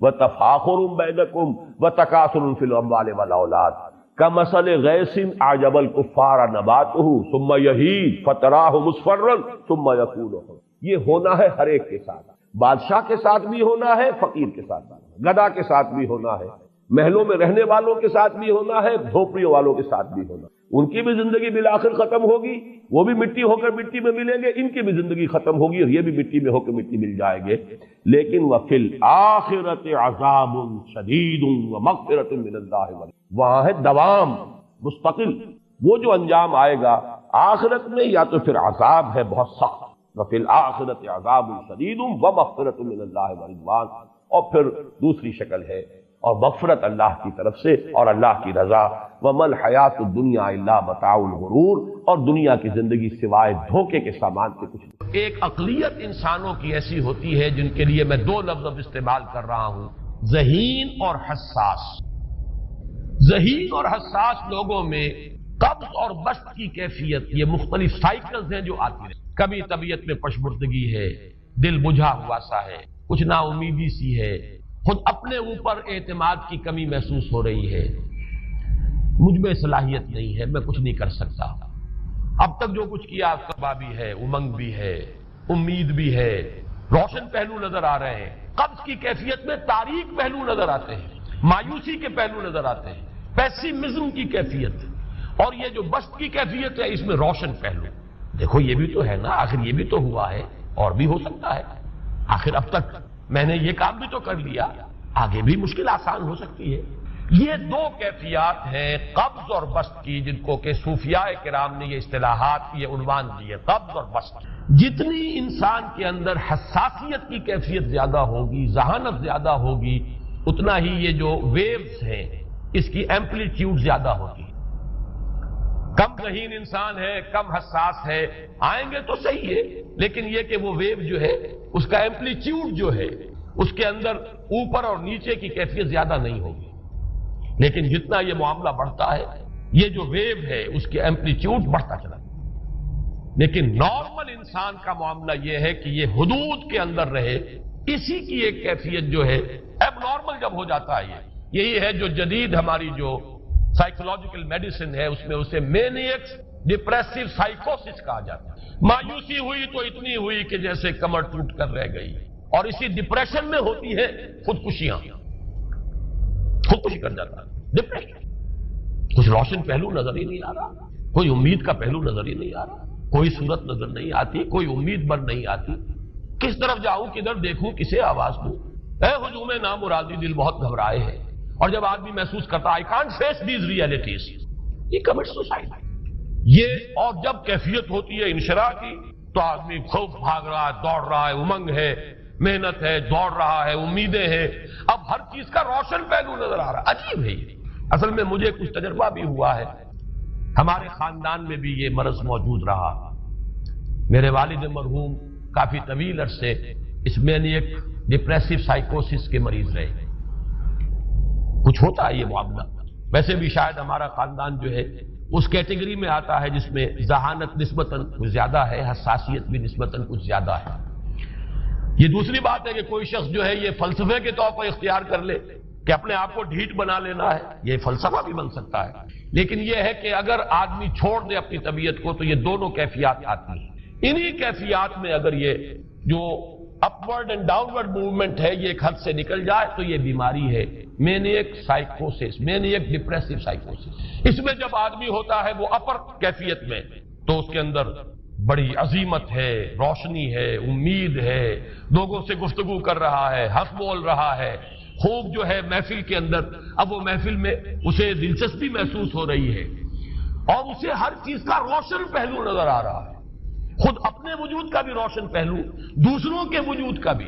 وتفاخر بینکم وتکاثر فی الاموال والاولاد کمثل غیث اعجب الکفار نباتہ ثم یہیج فتراہ مصفرا ثم یکون حطاما۔ یہ ہونا ہے ہر ایک کے ساتھ، بادشاہ کے ساتھ بھی ہونا ہے، فقیر کے ساتھ بھی ہونا ہے، گدھا کے ساتھ بھی ہونا ہے، محلوں میں رہنے والوں کے ساتھ بھی ہونا ہے، جھوپڑیوں والوں کے ساتھ بھی ہونا ہے۔ ان کی بھی زندگی بالآخر ختم ہوگی، وہ بھی مٹی ہو کر مٹی میں ملیں گے، ان کی بھی زندگی ختم ہوگی اور یہ بھی مٹی میں ہو کر مٹی مل جائیں گے۔ لیکن وفی الآخرۃ عذاب شدید ومغفرۃ من اللہ، وہاں ہے دوام مستقل، وہ جو انجام آئے گا آخرت میں یا تو پھر عذاب ہے بہت سخت، وفی الآخرۃ عذاب شدید ومغفرۃ من اللہ ورضوان، اور پھر دوسری شکل ہے اور مغفرت اللہ کی طرف سے اور اللہ کی رضا۔ وَمَا الْحَيَاةُ الدُّنْيَا إِلَّا مَتَاعُ الْغُرُورِ، اور دنیا کی زندگی سوائے دھوکے کے سامان کے کچھ نہیں۔ ایک اقلیت انسانوں کی ایسی ہوتی ہے جن کے لیے میں دو لفظ اب استعمال کر رہا ہوں، ذہین اور حساس۔ ذہین اور حساس لوگوں میں قبض اور بسط کی کیفیت، یہ مختلف سائیکلز ہیں جو آتی ہیں۔ کبھی طبیعت میں پشمردگی ہے، دل بجھا ہوا سا ہے، کچھ نا امیدی سی ہے، خود اپنے اوپر اعتماد کی کمی محسوس ہو رہی ہے، مجھ میں صلاحیت نہیں ہے، میں کچھ نہیں کر سکتا، اب تک جو کچھ کیا کبا بھی ہے، امنگ بھی ہے، امید بھی ہے، روشن پہلو نظر آ رہے ہیں۔ قبض کی کیفیت میں تاریک پہلو نظر آتے ہیں، مایوسی کے پہلو نظر آتے ہیں، پیسیمزم کی کیفیت، اور یہ جو بسط کی کیفیت ہے اس میں روشن پہلو۔ دیکھو یہ بھی تو ہے نا، آخر یہ بھی تو ہوا ہے اور بھی ہو سکتا ہے، آخر اب تک میں نے یہ کام بھی تو کر لیا، آگے بھی مشکل آسان ہو سکتی ہے۔ یہ دو کیفیات ہیں قبض اور بسط کی، جن کو کہ صوفیاء کرام نے یہ اصطلاحات، یہ عنوان دیے، قبض اور بسط۔ جتنی انسان کے اندر حساسیت کی کیفیت زیادہ ہوگی، ذہانت زیادہ ہوگی، اتنا ہی یہ جو ویوز ہیں اس کی ایمپلیٹیوڈ زیادہ ہوگی۔ کم ذہین انسان ہے، کم حساس ہے، آئیں گے تو صحیح ہے، لیکن یہ کہ وہ ویو جو ہے اس کا ایمپلیٹیوڈ جو ہے اس کے اندر اوپر اور نیچے کی کیفیت زیادہ نہیں ہوگی۔ لیکن جتنا یہ معاملہ بڑھتا ہے یہ جو ویو ہے اس کی ایمپلیٹیوڈ بڑھتا چلا جاتا۔ لیکن نارمل انسان کا معاملہ یہ ہے کہ یہ حدود کے اندر رہے، اسی کی ایک کیفیت جو ہے اب نارمل جب ہو جاتا ہے، یہی ہے جو جدید ہماری جو سائیکولوجیکل میڈیسن ہے اس میں اسے مینیکس ڈپریسو سائیکوسس کہا جاتا ہے۔ مایوسی ہوئی تو اتنی ہوئی کہ جیسے کمر ٹوٹ کر رہ گئی، اور اسی ڈپریشن میں ہوتی ہے خودکشیاں، خودکشی کر جاتا ہے ڈپریشن۔ کچھ روشن پہلو نظر ہی نہیں آ رہا، کوئی امید کا پہلو نظر ہی نہیں آ رہا، کوئی صورت نظر نہیں آتی، کوئی امید بر نہیں آتی، کس طرف جاؤں کدھر دیکھوں کسے آواز دوں، اے ہجوم نامرادی دل بہت گھبرائے ہے۔ اور جب آدمی محسوس کرتا I can't face these realities، یہ commits suicide۔ یہ اور جب کیفیت ہوتی ہے انشراح کی تو آدمی خوب بھاگ رہا ہے، دوڑ رہا ہے، امنگ ہے، محنت ہے، دوڑ رہا ہے، امیدیں ہیں، اب ہر چیز کا روشن پہلو نظر آ رہا ہے۔ عجیب ہے یہ۔ اصل میں مجھے کچھ تجربہ بھی ہوا ہے، ہمارے خاندان میں بھی یہ مرض موجود رہا۔ میرے والد مرحوم کافی طویل عرصے اس مینیک ڈپریسو سائیکوسس کے مریض رہے۔ کچھ ہوتا ہے یہ معاملہ، ویسے بھی شاید ہمارا خاندان جو ہے اس کیٹیگری میں آتا ہے جس میں ذہانت نسبتاً کچھ زیادہ ہے، حساسیت بھی نسبتاً کچھ زیادہ ہے۔ یہ دوسری بات ہے کہ کوئی شخص جو ہے یہ فلسفے کے طور پر اختیار کر لے کہ اپنے آپ کو ڈھیٹ بنا لینا ہے، یہ فلسفہ بھی بن سکتا ہے، لیکن یہ ہے کہ اگر آدمی چھوڑ دے اپنی طبیعت کو تو یہ دونوں کیفیات آتی ہیں۔ انہی کیفیات میں اگر یہ جو اپورڈ اینڈ ڈاؤنورڈ موومنٹ ہے یہ ایک حد سے نکل جائے تو یہ بیماری ہے مینیک سائیکوسس، مینیک ڈپریسو سائیکوسس۔ اس میں جب آدمی ہوتا ہے وہ اپر کیفیت میں تو اس کے اندر بڑی عظیمت ہے، روشنی ہے، امید ہے، لوگوں سے گفتگو کر رہا ہے، حق بول رہا ہے، خوب جو ہے محفل کے اندر، اب وہ محفل میں اسے دلچسپی محسوس ہو رہی ہے اور اسے ہر چیز کا روشن پہلو نظر آ رہا ہے، خود اپنے وجود کا بھی روشن پہلو، دوسروں کے وجود کا بھی،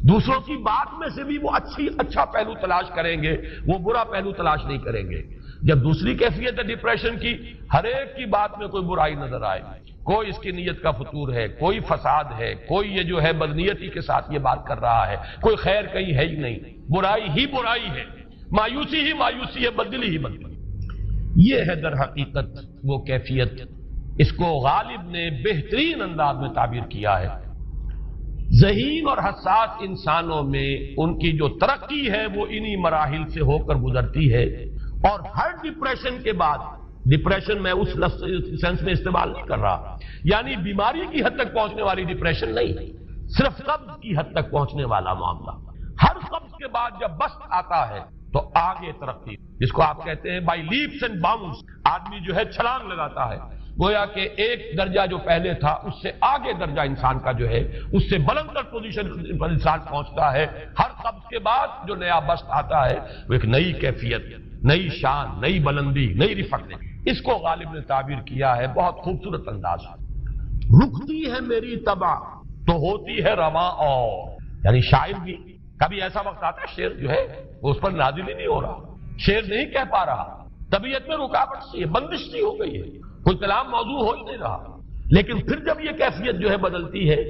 دوسروں کی بات میں سے بھی وہ اچھا پہلو تلاش کریں گے، وہ برا پہلو تلاش نہیں کریں گے۔ جب دوسری کیفیت ہے ڈپریشن کی، ہر ایک کی بات میں کوئی برائی نظر آئے، کوئی اس کی نیت کا فطور ہے، کوئی فساد ہے، کوئی یہ جو ہے بدنیتی کے ساتھ یہ بات کر رہا ہے، کوئی خیر کہیں ہے ہی نہیں، برائی ہی برائی ہے، مایوسی ہی مایوسی ہے، بدلی ہی بدلی۔ یہ ہے در حقیقت وہ کیفیت، اس کو غالب نے بہترین انداز میں تعبیر کیا ہے۔ ذہین اور حساس انسانوں میں ان کی جو ترقی ہے وہ انہی مراحل سے ہو کر گزرتی ہے، اور ہر ڈپریشن کے بعد، ڈپریشن میں اس لفظ سینس میں استعمال نہیں کر رہا، یعنی بیماری کی حد تک پہنچنے والی ڈپریشن نہیں، صرف قبض کی حد تک پہنچنے والا معاملہ۔ ہر قبض کے بعد جب بست آتا ہے تو آگے ترقی، جس کو آپ کہتے ہیں بائی لیپس اینڈ باؤنڈز، آدمی جو ہے چھلانگ لگاتا ہے، گویا کہ ایک درجہ جو پہلے تھا اس سے آگے درجہ انسان کا جو ہے اس سے بلند تر پوزیشن پر انسان پہنچتا ہے۔ ہر قبض کے بعد جو نیا بست آتا ہے وہ ایک نئی کیفیت، نئی شان، نئی بلندی، نئی رفعت، اس کو غالب نے تعبیر کیا ہے بہت خوبصورت انداز۔ رکتی ہے میری طبع تو ہوتی ہے رواں، اور یعنی شاعر بھی کبھی ایسا وقت آتا ہے شعر جو ہے وہ اس پر نازل ہی نہیں ہو رہا، شعر نہیں کہہ پا رہا، طبیعت میں رکاوٹ سی ہے، بندش سی ہو گئی ہے، کوئی کلام موضوع ہو ہی نہیں رہا، لیکن پھر جب یہ کیفیت جو ہے بدلتی ہے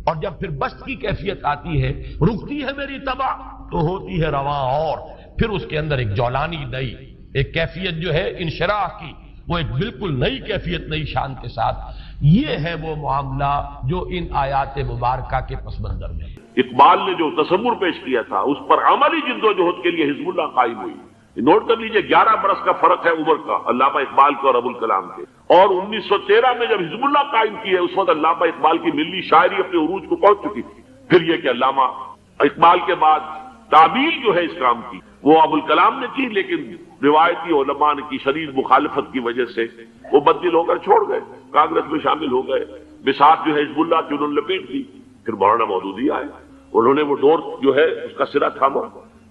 اور جب پھر بست کی کیفیت آتی ہے، رکتی ہے میری طبع تو ہوتی ہے رواں، اور پھر اس کے اندر ایک جولانی نئی ایک کیفیت جو ہے انشراح کی، وہ ایک بالکل نئی کیفیت، نئی شان کے ساتھ۔ یہ ہے وہ معاملہ جو ان آیات مبارکہ کے پس منظر میں اقبال نے جو تصور پیش کیا تھا اس پر عملی جدوجہد کے لیے حزب اللہ قائم ہوئی۔ نوٹ کر لیجئے 11 برس کا فرق ہے عمر کا علامہ اقبال کے اور ابوالکلام کے، اور 1913 میں جب حزب اللہ قائم کی ہے اس وقت علامہ اقبال کی ملی شاعری اپنے عروج کو پہنچ چکی تھی۔ پھر یہ کہ علامہ اقبال کے بعد تعبیر جو ہے اس کام کی وہ ابوالکلام نے کی، لیکن روایتی علماء کی شدید مخالفت کی وجہ سے وہ بددل ہو کر چھوڑ گئے، کانگریس میں شامل ہو گئے، بساط جو ہے حزب اللہ کی انہوں نے لپیٹ دی۔ پھر مولانا مودودی آئے، انہوں نے وہ ڈور جو ہے اس کا سرا تھاما،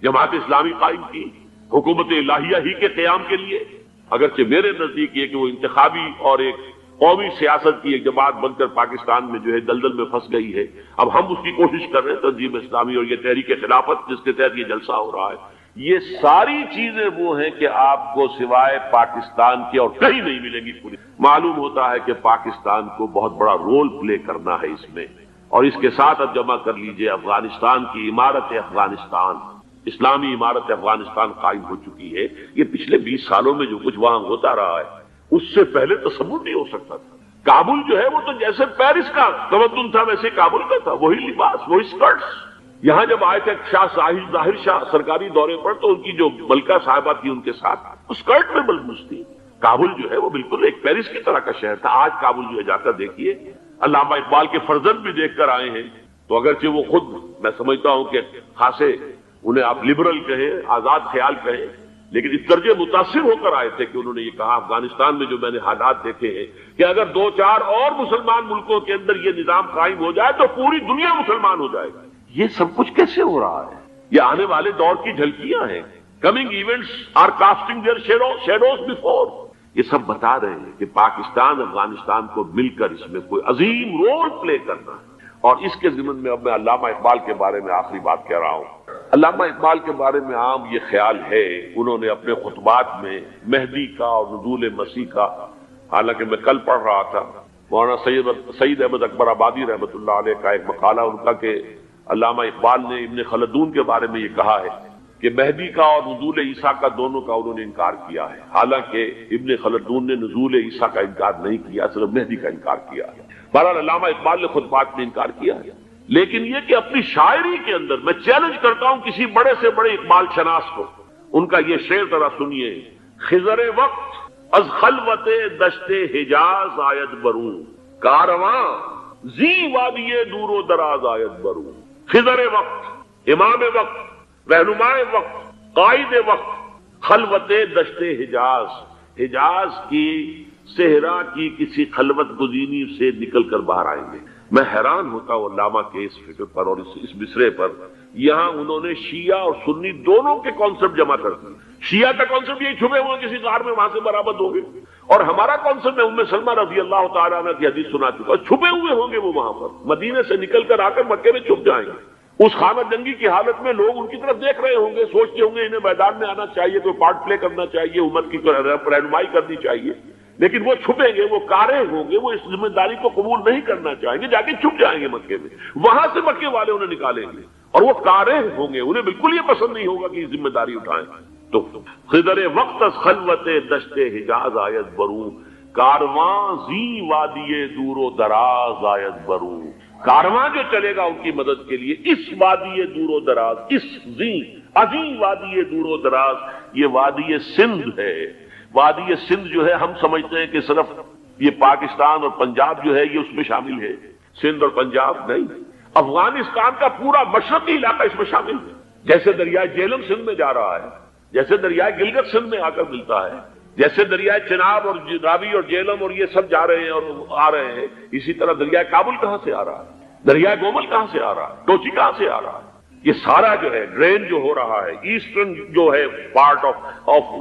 جماعت اسلامی قائم کی حکومت الہیہ ہی کے قیام کے لیے، اگرچہ میرے نزدیک یہ کہ وہ انتخابی اور ایک قومی سیاست کی ایک جماعت بن کر پاکستان میں جو ہے دلدل میں پھنس گئی ہے۔ اب ہم اس کی کوشش کر رہے ہیں، تنظیم اسلامی اور یہ تحریک خلافت جس کے تحت یہ جلسہ ہو رہا ہے، یہ ساری چیزیں وہ ہیں کہ آپ کو سوائے پاکستان کے اور کہیں نہیں ملیں گی پوری۔ معلوم ہوتا ہے کہ پاکستان کو بہت بڑا رول پلے کرنا ہے اس میں، اور اس کے ساتھ اب جمع کر لیجئے افغانستان کی عمارت افغانستان، اسلامی عمارت افغانستان قائم ہو چکی ہے۔ یہ پچھلے 20 سالوں میں جو کچھ وہاں ہوتا رہا ہے اس سے پہلے تصور نہیں ہو سکتا تھا۔ کابل جو ہے وہ تو جیسے پیرس کا تمدن تھا ویسے کابل کا تھا، وہی لباس، وہی سکرٹس۔ یہاں جب آئے تھے شاہ ظاہر شاہ سرکاری دورے پر تو ان کی جو ملکہ صاحبہ تھی ان کے ساتھ اسکرٹ میں ملبوس تھی۔ کابل جو ہے وہ بالکل ایک پیرس کی طرح کا شہر تھا۔ آج کابل جو ہے جا کر دیکھیے، علامہ اقبال کے فرزند بھی دیکھ کر آئے ہیں، تو اگرچہ وہ خود میں سمجھتا ہوں کہ خاصے انہیں آپ لبرل کہیں، آزاد خیال کہیں، لیکن اس درجے متاثر ہو کر آئے تھے کہ انہوں نے یہ کہا افغانستان میں جو میں نے حالات دیکھے ہیں کہ اگر 2-4 اور مسلمان ملکوں کے اندر یہ نظام قائم ہو جائے تو پوری دنیا مسلمان ہو جائے گا۔ یہ سب کچھ کیسے ہو رہا ہے؟ یہ آنے والے دور کی جھلکیاں ہیں۔ Coming events are casting their shadows before. یہ سب بتا رہے ہیں کہ پاکستان افغانستان کو مل کر اس میں کوئی عظیم رول پلے کرنا ہے، اور اس کے ضمن میں اب میں علامہ اقبال کے بارے میں آخری بات کہہ رہا ہوں۔ علامہ اقبال کے بارے میں عام یہ خیال ہے، انہوں نے اپنے خطبات میں مہدی کا اور نزول مسیح کا، حالانکہ میں کل پڑھ رہا تھا مولانا سید احمد اکبر آبادی رحمۃ اللہ علیہ کا ایک مقالہ ان کا کہ علامہ اقبال نے ابن خلدون کے بارے میں یہ کہا ہے کہ مہدی کا اور نزول عیسیٰ کا دونوں کا انہوں نے انکار کیا ہے، حالانکہ ابن خلدون نے نزول عیسیٰ کا انکار نہیں کیا، صرف مہدی کا انکار کیا ہے۔ بہرحال علامہ اقبال نے خطبات میں انکار کیا ہے، لیکن یہ کہ اپنی شاعری کے اندر میں چیلنج کرتا ہوں کسی بڑے سے بڑے اقبال شناس کو، ان کا یہ شعر ذرا سنیے: خضر وقت از خلوت دشت حجاز آید بروں، کارواں زی وادی دور و دراز آید بروں۔ خضر وقت، امام وقت، رہنمائے وقت، قائد وقت، خلوت دشت حجاز، حجاز کی صحرا کی کسی خلوت گزینی سے نکل کر باہر آئیں گے۔ میں حیران ہوتا ہوں علامہ کے اس فکر پر اور اس مصرے پر۔ یہاں انہوں نے شیعہ اور سنی دونوں کے کانسیپٹ جمع کر دیے۔ شیعہ کا کانسیپٹ یہی چھپے ہوئے کسی غار میں وہاں سے برآمد ہوں گے، اور ہمارا کانسیپٹ میں ام سلمہ رضی اللہ تعالیٰ عنہ کی حدیث سنا چکا، چھپے ہوئے ہوں گے وہ وہاں پر، مدینے سے نکل کر آ کر مکے میں چھپ جائیں گے۔ اس خانہ جنگی کی حالت میں لوگ ان کی طرف دیکھ رہے ہوں گے، سوچتے ہوں گے انہیں میدان میں آنا چاہیے، کوئی پارٹ پلے کرنا چاہیے، امت کی رہنمائی کرنی چاہیے، لیکن وہ چھپیں گے، وہ کارے ہوں گے، وہ اس ذمہ داری کو قبول نہیں کرنا چاہیں گے، جا کے چھپ جائیں گے مکے میں، وہاں سے مکے والے انہیں نکالیں گے، اور وہ کارے ہوں گے، انہیں بالکل یہ پسند نہیں ہوگا کہ یہ ذمہ داری اٹھائیں۔ تو خضر وقت از خلوت دشت حجاز آیت بروں، کارواں زی وادی دور و دراز آیت بروں۔ کارواں جو چلے گا ان کی مدد کے لیے اس وادی دور و دراز، اس زی عظیم وادی دور و دراز، یہ وادی سندھ ہے۔ وادی سندھ جو ہے ہم سمجھتے ہیں کہ صرف یہ پاکستان اور پنجاب جو ہے یہ اس میں شامل ہے، سندھ اور پنجاب نہیں، افغانستان کا پورا مشرقی علاقہ اس میں شامل ہے۔ جیسے دریائے جیلم سندھ میں جا رہا ہے، جیسے دریائے گلگت سندھ میں آ کر ملتا ہے، جیسے دریائے چناب اور راوی اور جیلم اور یہ سب جا رہے ہیں اور آ رہے ہیں، اسی طرح دریائے کابل کہاں سے آ رہا ہے، دریائے گومل کہاں سے آ رہا ہے، ٹوچی کہاں سے آ رہا ہے، یہ سارا جو ہے ڈرین جو ہو رہا ہے ایسٹرن جو ہے پارٹ آف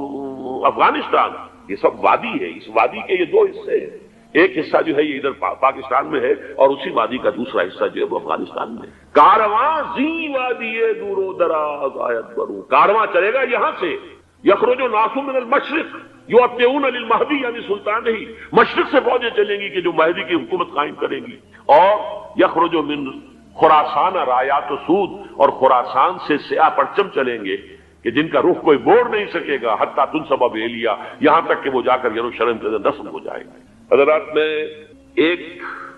افغانستان، یہ سب وادی ہے۔ اس وادی کے یہ دو حصے ہیں، ایک حصہ جو ہے یہ ادھر پاکستان میں ہے اور اسی وادی کا دوسرا حصہ جو ہے وہ افغانستان میں ہے۔ کارواں زی وادی دور و دراز آیت بروں، کارواں چلے گا یہاں سے، یخرج ناس من المشرق یؤتون للمہدی یعنی سلطان ہی، مشرق سے فوجیں چلیں گی کہ جو مہدی کی حکومت قائم کریں گی، اور یخرج من خراسان رایات و سود، اور خراسان سے سیاہ پرچم چلیں گے کہ جن کا رخ کوئی موڑ نہیں سکے گا، حتیٰ تنصب ایلیا، یہاں تک کہ وہ جا کر یروشلم کے اندر نصب ہو جائے گا۔ حضرات، میں ایک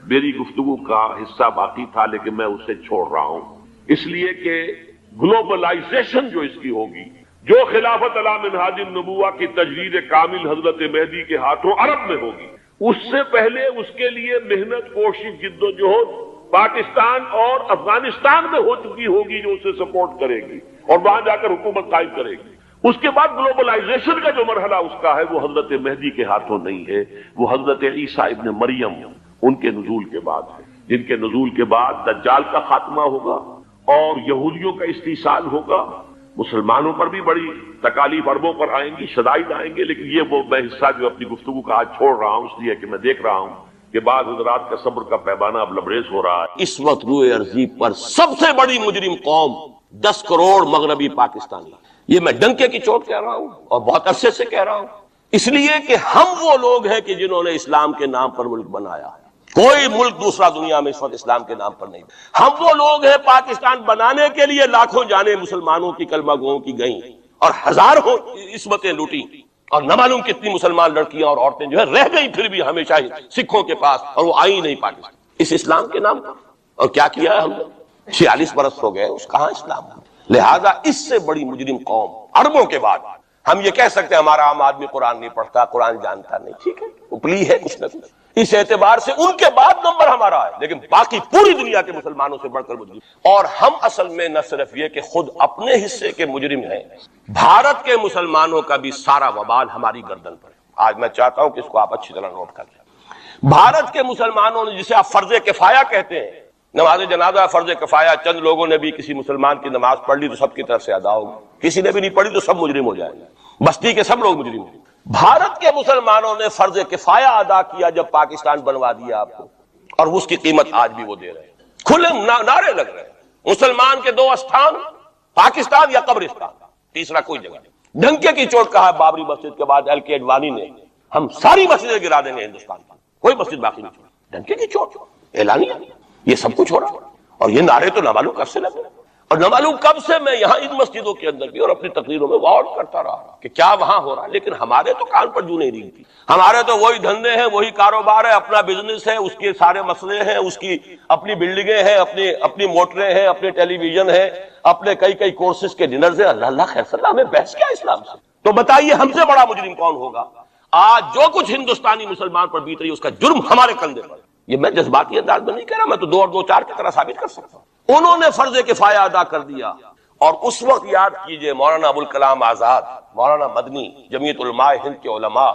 میری گفتگو کا حصہ باقی تھا لیکن میں اسے چھوڑ رہا ہوں، اس لیے کہ گلوبلائزیشن جو اس کی ہوگی، جو خلافت علی منہاج النبوہ کی تجدید کامل حضرت مہدی کے ہاتھوں عرب میں ہوگی، اس سے پہلے اس کے لیے محنت، کوشش، جد و جہد پاکستان اور افغانستان میں ہو چکی ہوگی جو اسے سپورٹ کرے گی اور وہاں جا کر حکومت قائم کرے گی۔ اس کے بعد گلوبلائزیشن کا جو مرحلہ اس کا ہے وہ حضرت مہدی کے ہاتھوں نہیں ہے، وہ حضرت عیسیٰ ابن مریم ان کے نزول کے بعد ہے، جن کے نزول کے بعد دجال کا خاتمہ ہوگا اور یہودیوں کا استحصال ہوگا، مسلمانوں پر بھی بڑی تکالیف عربوں پر آئیں گی، شدائد آئیں گے، لیکن یہ وہ میں حصہ جو اپنی گفتگو کا آج چھوڑ رہا ہوں اس لیے کہ میں دیکھ رہا ہوں کہ بعض حضرات کا صبر کا پیمانہ اب لبریز ہو رہا ہے۔ اس وقت روئے ارضی پر سب سے بڑی مجرم قوم 10 کروڑ مغربی پاکستانی، یہ میں ڈنکے کی چوٹ کہہ رہا ہوں اور بہت عرصے سے کہہ رہا ہوں، اس لیے کہ ہم وہ لوگ ہیں کہ جنہوں نے اسلام کے نام پر ملک بنایا ہے، کوئی ملک دوسرا دنیا میں اس وقت اسلام کے نام پر نہیں۔ ہم وہ لوگ ہیں پاکستان بنانے کے لیے لاکھوں جانیں مسلمانوں کی کلمہ گوؤں کی گئیں اور ہزاروں عصمتیں لوٹی، اور نہ معلوم کتنی مسلمان لڑکیاں اور عورتیں جو ہے رہ گئی پھر بھی ہمیشہ سکھوں کے پاس، اور وہ آئی نہیں پاکستان اس اسلام کے نام پر۔ اور کیا کیا ہے ہم نے؟ 46 برس ہو گئے، اس کہاں اسلام ہے؟ لہذا اس سے بڑی مجرم قوم عربوں کے بعد ہم یہ کہہ سکتے ہیں ہمارا عام آدمی قرآن نہیں پڑھتا، قرآن جانتا نہیں، ٹھیک ہے، اپلی ہے کچھ نہ کچھ، اس اعتبار سے ان کے بعد نمبر ہمارا ہے، لیکن باقی پوری دنیا کے مسلمانوں سے بڑھ کر مجرم، اور ہم اصل میں نہ صرف یہ کہ خود اپنے حصے کے مجرم ہیں، بھارت کے مسلمانوں کا بھی سارا وبال ہماری گردن پر ہے۔ آج میں چاہتا ہوں کہ اس کو آپ اچھی طرح نوٹ کر لیں۔ بھارت کے مسلمانوں نے، جسے آپ فرض کفایہ کہتے ہیں، نماز جنازہ فرض کفایہ، چند لوگوں نے بھی کسی مسلمان کی نماز پڑھ لی تو سب کی طرف سے ادا ہوگی، کسی نے بھی نہیں پڑھی تو سب مجرم ہو جائیں گے، بستی کے سب لوگ مجرم ہیں۔ بھارت کے مسلمانوں نے فرض کفایہ ادا کیا جب پاکستان بنوا دیا آپ کو، اور اس کی قیمت آج بھی وہ دے رہے ہیں۔ کھلے نعرے لگ رہے ہیں مسلمان کے دو استھان، پاکستان یا قبرستان، تیسرا کوئی جگہ نہیں۔ ڈنکے کی چوٹ کہا بابری مسجد کے بعد ایل کے اڈوانی نے، ہم ساری مسجدیں گرا دیں گے ہندوستان کی، کوئی مسجد باقی نہیں چھوڑی۔ ڈنکے کی چوٹ، اعلانیہ، یہ سب کچھ ہو رہا ہے، اور یہ نعرے تو نہ معلوم کب سے لگے، اور نہ معلوم کب سے میں یہاں ان مسجدوں کے اندر بھی اور اپنی تقریروں میں غور کرتا رہا کہ کیا وہاں ہو رہا ہے، لیکن ہمارے تو کان پر جو نہیں ریگتی، ہمارے تو وہی دھندے ہیں، وہی کاروبار ہے، اپنا بزنس ہے، اس کے سارے مسئلے ہیں، اس کی اپنی بلڈنگیں ہیں، اپنی موٹریں ہیں، اپنے ٹیلی ویژن ہے، اپنے کئی کورسز کے ڈنرز ہیں۔ اللہ خیر صلی اللہ، ہمیں بحث کیا اسلام سے؟ تو بتائیے ہم سے بڑا مجرم کون ہوگا؟ آج جو کچھ ہندوستانی مسلمان پر بیت رہی ہے اس کا جرم ہمارے کندھے پر۔ یہ میں جذباتی انداز میں نہیں کہہ رہا، میں تو 2 اور 2 4 کی طرح ثابت کر سکتا ہوں۔ انہوں نے فرض کفایہ ادا کر دیا، اور اس وقت یاد کیجئے مولانا ابوالکلام آزاد، مولانا مدنی، جمعیت علماء ہند کے علماء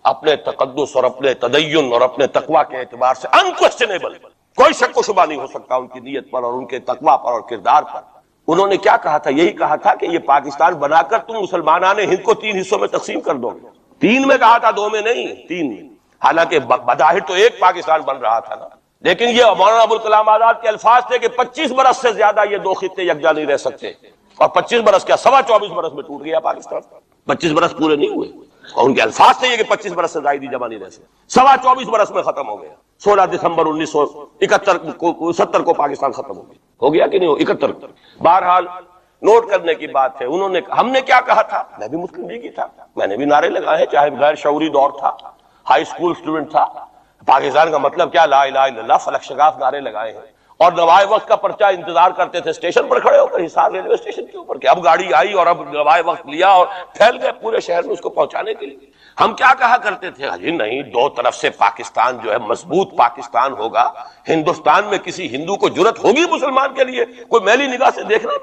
اپنے تقدس اور اپنے تدین اور اپنے تقوی کے اعتبار سے انکوسچنیبل، کوئی شک و شبہ نہیں ہو سکتا ان کی نیت پر اور ان کے تقوی پر اور کردار پر۔ انہوں نے کیا کہا تھا؟ یہی کہا تھا کہ یہ پاکستان بنا کر تم مسلمانان ہند کو 3 حصوں میں تقسیم کر دو گے۔ 3 میں کہا تھا، 2 میں نہیں، 3 میں۔ حالانکہ بظاہر تو ایک پاکستان بن رہا تھا نا، لیکن یہ مولانا ابوالکلام آزاد کے الفاظ تھے کہ 25 برس سے زیادہ یہ 2 خطے یکجا نہیں رہ سکتے، اور 25 برس کیا 24.25 برس میں ٹوٹ گیا پاکستان۔ 25 برس پورے نہیں ہوئے، اور ان کے الفاظ تھے یہ کہ 25 برس سے زائد جمع نہیں رہ سکتے، 24.25 برس میں ختم ہو گیا۔ 16 دسمبر 1970 کو پاکستان ختم ہو گیا کہ نہیں ہو 71 کو۔ بہرحال نوٹ کرنے کی بات ہے، ہم نے کیا کہا تھا؟ میں بھی مسلم لیگی تھا، میں نے بھی نعرے لگائے، چاہے غیر شعوری دور تھا، ہائی اسکول اسٹوڈنٹ تھا۔ پاکستان کا مطلب کیا؟ لا الہ الا اللہ، فلک شگاف نعرے لگائے ہیں، اور نوائے وقت کا پرچہ انتظار کرتے تھے اسٹیشن پر کھڑے ہو کر، حصار ریلوے اسٹیشن کے اوپر، کہ اب گاڑی آئی اور اب نوائے وقت لیا اور پھیل گئے پورے شہر میں اس کو پہنچانے کے لیے۔ ہم کیا کہا کرتے تھے؟ جی نہیں، 2 طرف سے پاکستان جو ہے مضبوط پاکستان ہوگا، ہندوستان میں کسی ہندو کو جرأت ہوگی مسلمان کے لیے کوئی میلی نگاہ سے دیکھنا؟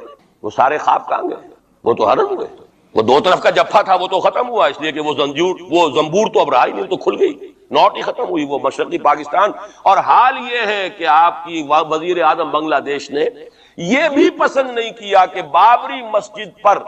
وہ سارے خواب کہاں گئے؟ وہ تو حرم ہوئے۔ وہ 2 طرف کا جفا تھا وہ تو ختم ہوا، اس لیے کہ وہ زنبور تو اب رہا ہی نہیں، تو کھل گئی، نوٹ ہی ختم ہوئی وہ مشرقی پاکستان۔ اور حال یہ ہے کہ آپ کی وزیر اعظم بنگلہ دیش نے یہ بھی پسند نہیں کیا کہ بابری مسجد پر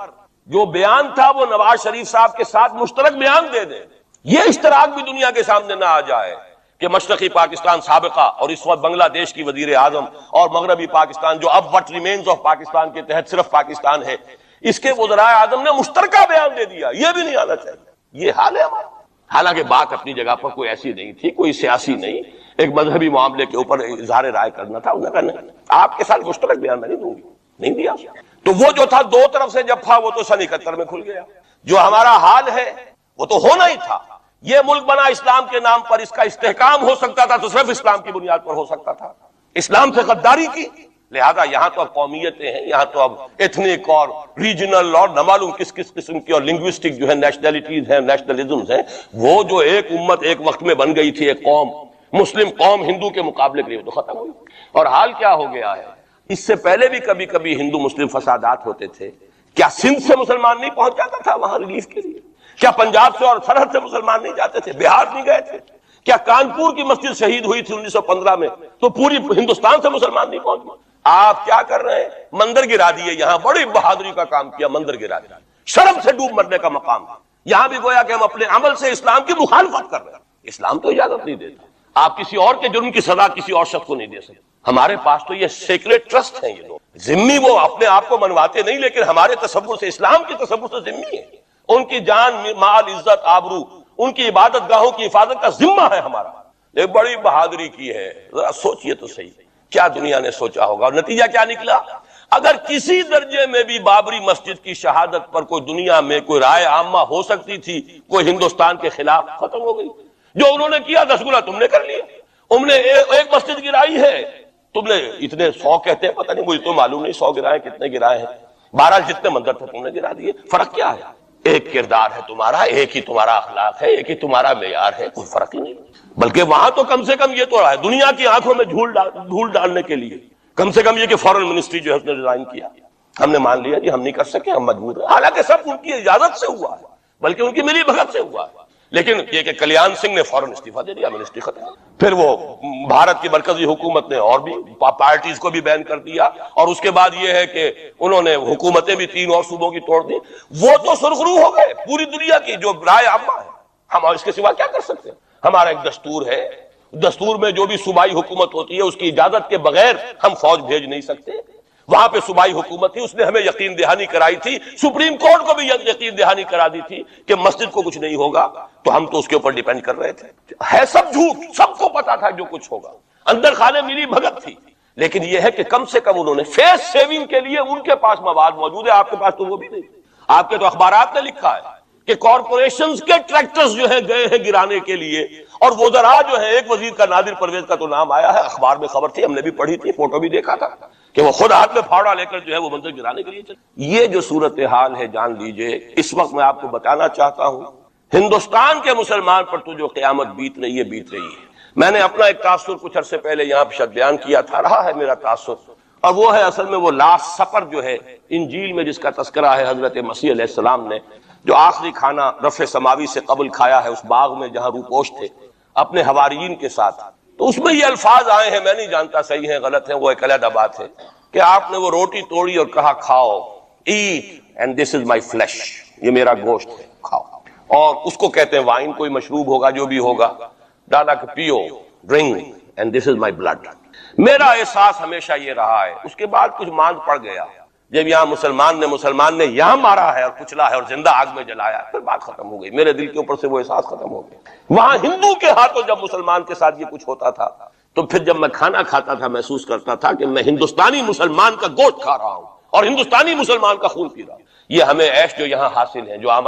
جو بیان تھا وہ نواز شریف صاحب کے ساتھ مشترک بیان دے دیں۔ یہ اشتراک بھی دنیا کے سامنے نہ آ جائے کہ مشرقی پاکستان سابقہ اور اس وقت بنگلہ دیش کی وزیر اعظم، اور مغربی پاکستان جو اب وٹ ریمینز آف پاکستان کے تحت صرف پاکستان ہے، اس کے وزراء اعظم نے مشترکہ بیان دے دیا۔ یہ بھی نہیں آنا چاہیے، یہ حال ہے ہمارا۔ حالانکہ بات اپنی جگہ پر کوئی ایسی نہیں تھی، کوئی سیاسی نہیں، ایک مذہبی معاملے کے اوپر اظہار رائے کرنا تھا۔ انہوں نے کہا نہیں، آپ کے ساتھ مشترک بیان میں نہیں دوں گی، نہیں دیا۔ تو وہ جو تھا 2 طرف سے جفا، وہ تو سن 71 میں کھل گیا۔ جو ہمارا حال ہے وہ تو ہونا ہی تھا۔ یہ ملک بنا اسلام کے نام پر، اس کا استحکام ہو سکتا تھا تو صرف اسلام کی بنیاد پر ہو سکتا تھا۔ اسلام سے غداری کی، لہذا یہاں تو اب قومیتیں ہیں، یہاں تو اب ایتھنک اور ریجنل اور نہ معلوم کس قسم کی اور لنگوسٹک جو ہے نیشنلٹیز ہیں، نیشنلزمز ہیں، وہ جو ایک امت ایک وقت میں بن گئی تھی، ایک قوم، مسلم قوم ہندو کے مقابلے کے لیے تو ختم ہوئی۔ اور حال کیا ہو گیا ہے؟ اس سے پہلے بھی کبھی کبھی ہندو مسلم فسادات ہوتے تھے۔ کیا سندھ سے مسلمان نہیں پہنچ جاتا تھا وہاں ریلیف کے لیے؟ کیا پنجاب سے اور سرحد سے مسلمان نہیں جاتے تھے؟ بہار نہیں گئے تھے؟ کیا کانپور کی مسجد شہید ہوئی تھی 1915 میں تو پوری ہندوستان سے مسلمان نہیں پہنچ گئے؟ آپ کیا کر رہے ہیں؟ مندر گرا دیے، یہاں بڑی بہادری کا کام کیا، مندر گرا دیا، شرم سے ڈوب مرنے کا مقام ہے۔ یہاں بھی گویا کہ ہم اپنے عمل سے اسلام کی مخالفت کر رہے ہیں۔ اسلام تو اجازت نہیں دیتا، آپ کسی اور کے جرم کی سزا کسی اور شخص کو نہیں دے سکتے۔ ہمارے پاس تو یہ سیکریٹ ٹرسٹ ہیں، یہ لوگ ذمہ، وہ اپنے آپ کو منواتے نہیں، لیکن ہمارے تصور سے، اسلام کے تصور سے ذمہ ہے۔ ان کی جان، مال، عزت، آبرو، ان کی عبادت گاہوں کی حفاظت کا ذمہ ہے ہمارا۔ ایک بڑی بہادری کی ہے، ذرا سوچئے تو صحیح، کیا دنیا نے سوچا ہوگا؟ اور نتیجہ کیا نکلا؟ اگر کسی درجے میں بھی بابری مسجد کی شہادت پر کوئی دنیا میں کوئی رائے عامہ ہو سکتی تھی کوئی ہندوستان کے خلاف، ختم ہو گئی۔ جو انہوں نے کیا 10 گنا تم نے کر لیا۔ انہوں نے ایک مسجد گرائی ہے، تم نے اتنے 100 کہتے ہیں، پتہ نہیں، مجھے تو معلوم نہیں 100 گرائے کتنے گرائے ہیں، بہرحال جتنے مندر تھے تم نے گرا دیے۔ فرق کیا ہے؟ ایک کردار ہے تمہارا، ایک ہی تمہارا اخلاق ہے، ایک ہی تمہارا معیار ہے، کوئی فرق ہی نہیں۔ بلکہ وہاں تو کم سے کم یہ تو ہے، دنیا کی آنکھوں میں دھول ڈالنے کے لیے کم سے کم یہ کہ فورن منسٹری جو ہے اس نے ریزائن کیا، ہم نے مان لیا جی ہم نہیں کر سکے، ہم مجبور ہیں۔ حالانکہ سب ان کی اجازت سے ہوا ہے، بلکہ ان کی ملی بھگت سے ہوا ہے، لیکن یہ کہ کلیان سنگھ نے فوراً استعفیٰ دے دیا، منسٹری ختم۔ پھر وہ بھارت کی مرکزی حکومت نے اور بھی پارٹیز کو بھی بین کر دیا، اور اس کے بعد یہ ہے کہ انہوں نے حکومتیں بھی 3 اور صوبوں کی توڑ دی۔ وہ تو سرخرو ہو گئے پوری دنیا کی جو رائے عامہ ہے، ہم اس کے سوا کیا کر سکتے ہیں؟ ہمارا ایک دستور ہے، دستور میں جو بھی صوبائی حکومت ہوتی ہے اس کی اجازت کے بغیر ہم فوج بھیج نہیں سکتے. وہاں پہ صوبائی حکومت تھی, اس نے ہمیں یقین دہانی کرائی تھی, سپریم کورٹ کو بھی یقین دہانی کرا دی تھی کہ مسجد کو کچھ نہیں ہوگا, تو ہم تو اس کے اوپر ڈیپینڈ کر رہے تھے. ہے سب جھوٹ, سب کو پتا تھا جو کچھ ہوگا, اندر خانے میری بھگت تھی. لیکن یہ ہے کہ کم سے کم انہوں نے فیس سیونگ کے لیے ان کے پاس مواد موجود ہے, آپ کے پاس تو وہ بھی نہیں. آپ کے تو اخبارات نے لکھا ہے کہ کارپوریشنز کے ٹریکٹرز جو ہے گئے ہیں گرانے کے لیے, اور وزراء جو ہے, ایک وزیر کا نادر پرویز کا تو نام آیا ہے, اخبار میں خبر تھی, ہم نے بھی پڑھی تھی, فوٹو بھی دیکھا تھا کہ وہ خود ہاتھ میں پھاوڑا لے کر جو ہے وہ منظر گرانے کے لیے چلے. یہ جو صورتحال ہے جان لیجئے. اس وقت میں آپ کو بتانا چاہتا ہوں ہندوستان کے مسلمان پر تو جو قیامت بیت رہی ہے بیت رہی ہے. میں نے اپنا ایک تاثر کچھ عرصے پہلے یہاں پہ بیان کیا تھا, رہا ہے میرا تاثر, اور وہ ہے اصل میں وہ لاسٹ سپر جو ہے انجیل میں جس کا تذکرہ ہے حضرت مسیح علیہ السلام نے جو آخری کھانا رفع سماوی سے قبل کھایا ہے اس باغ میں جہاں روپوش تھے اپنے حواریین کے ساتھ. تو اس میں یہ الفاظ آئے ہیں, میں نہیں جانتا صحیح ہیں غلط ہیں, وہ ایک علیحدہ بات ہے, کہ آپ نے وہ روٹی توڑی اور کہا کھاؤ, eat and this is my flesh, یہ میرا گوشت ہے, کھاؤ. اور اس کو کہتے ہیں وائن, کوئی مشروب ہوگا جو بھی ہوگا, ڈالا کہ پیو, drink, and this is my blood. میرا احساس ہمیشہ یہ رہا ہے. اس کے بعد کچھ ماند پڑ گیا, جب یہاں مسلمان نے یہاں مارا ہے اور کچلا ہے اور زندہ آگ میں جلایا, پھر بات ختم ہو گئی, میرے دل کے اوپر سے وہ احساس ختم ہو گیا. وہاں ہندو کے ہاتھوں جب مسلمان کے ساتھ یہ کچھ ہوتا تھا تو پھر جب میں کھانا کھاتا تھا محسوس کرتا تھا کہ میں ہندوستانی مسلمان کا گوشت کھا رہا ہوں اور ہندوستانی مسلمان کا خون پی رہا ہوں. یہ ہمیں عیش جو یہاں حاصل ہے, جو آرام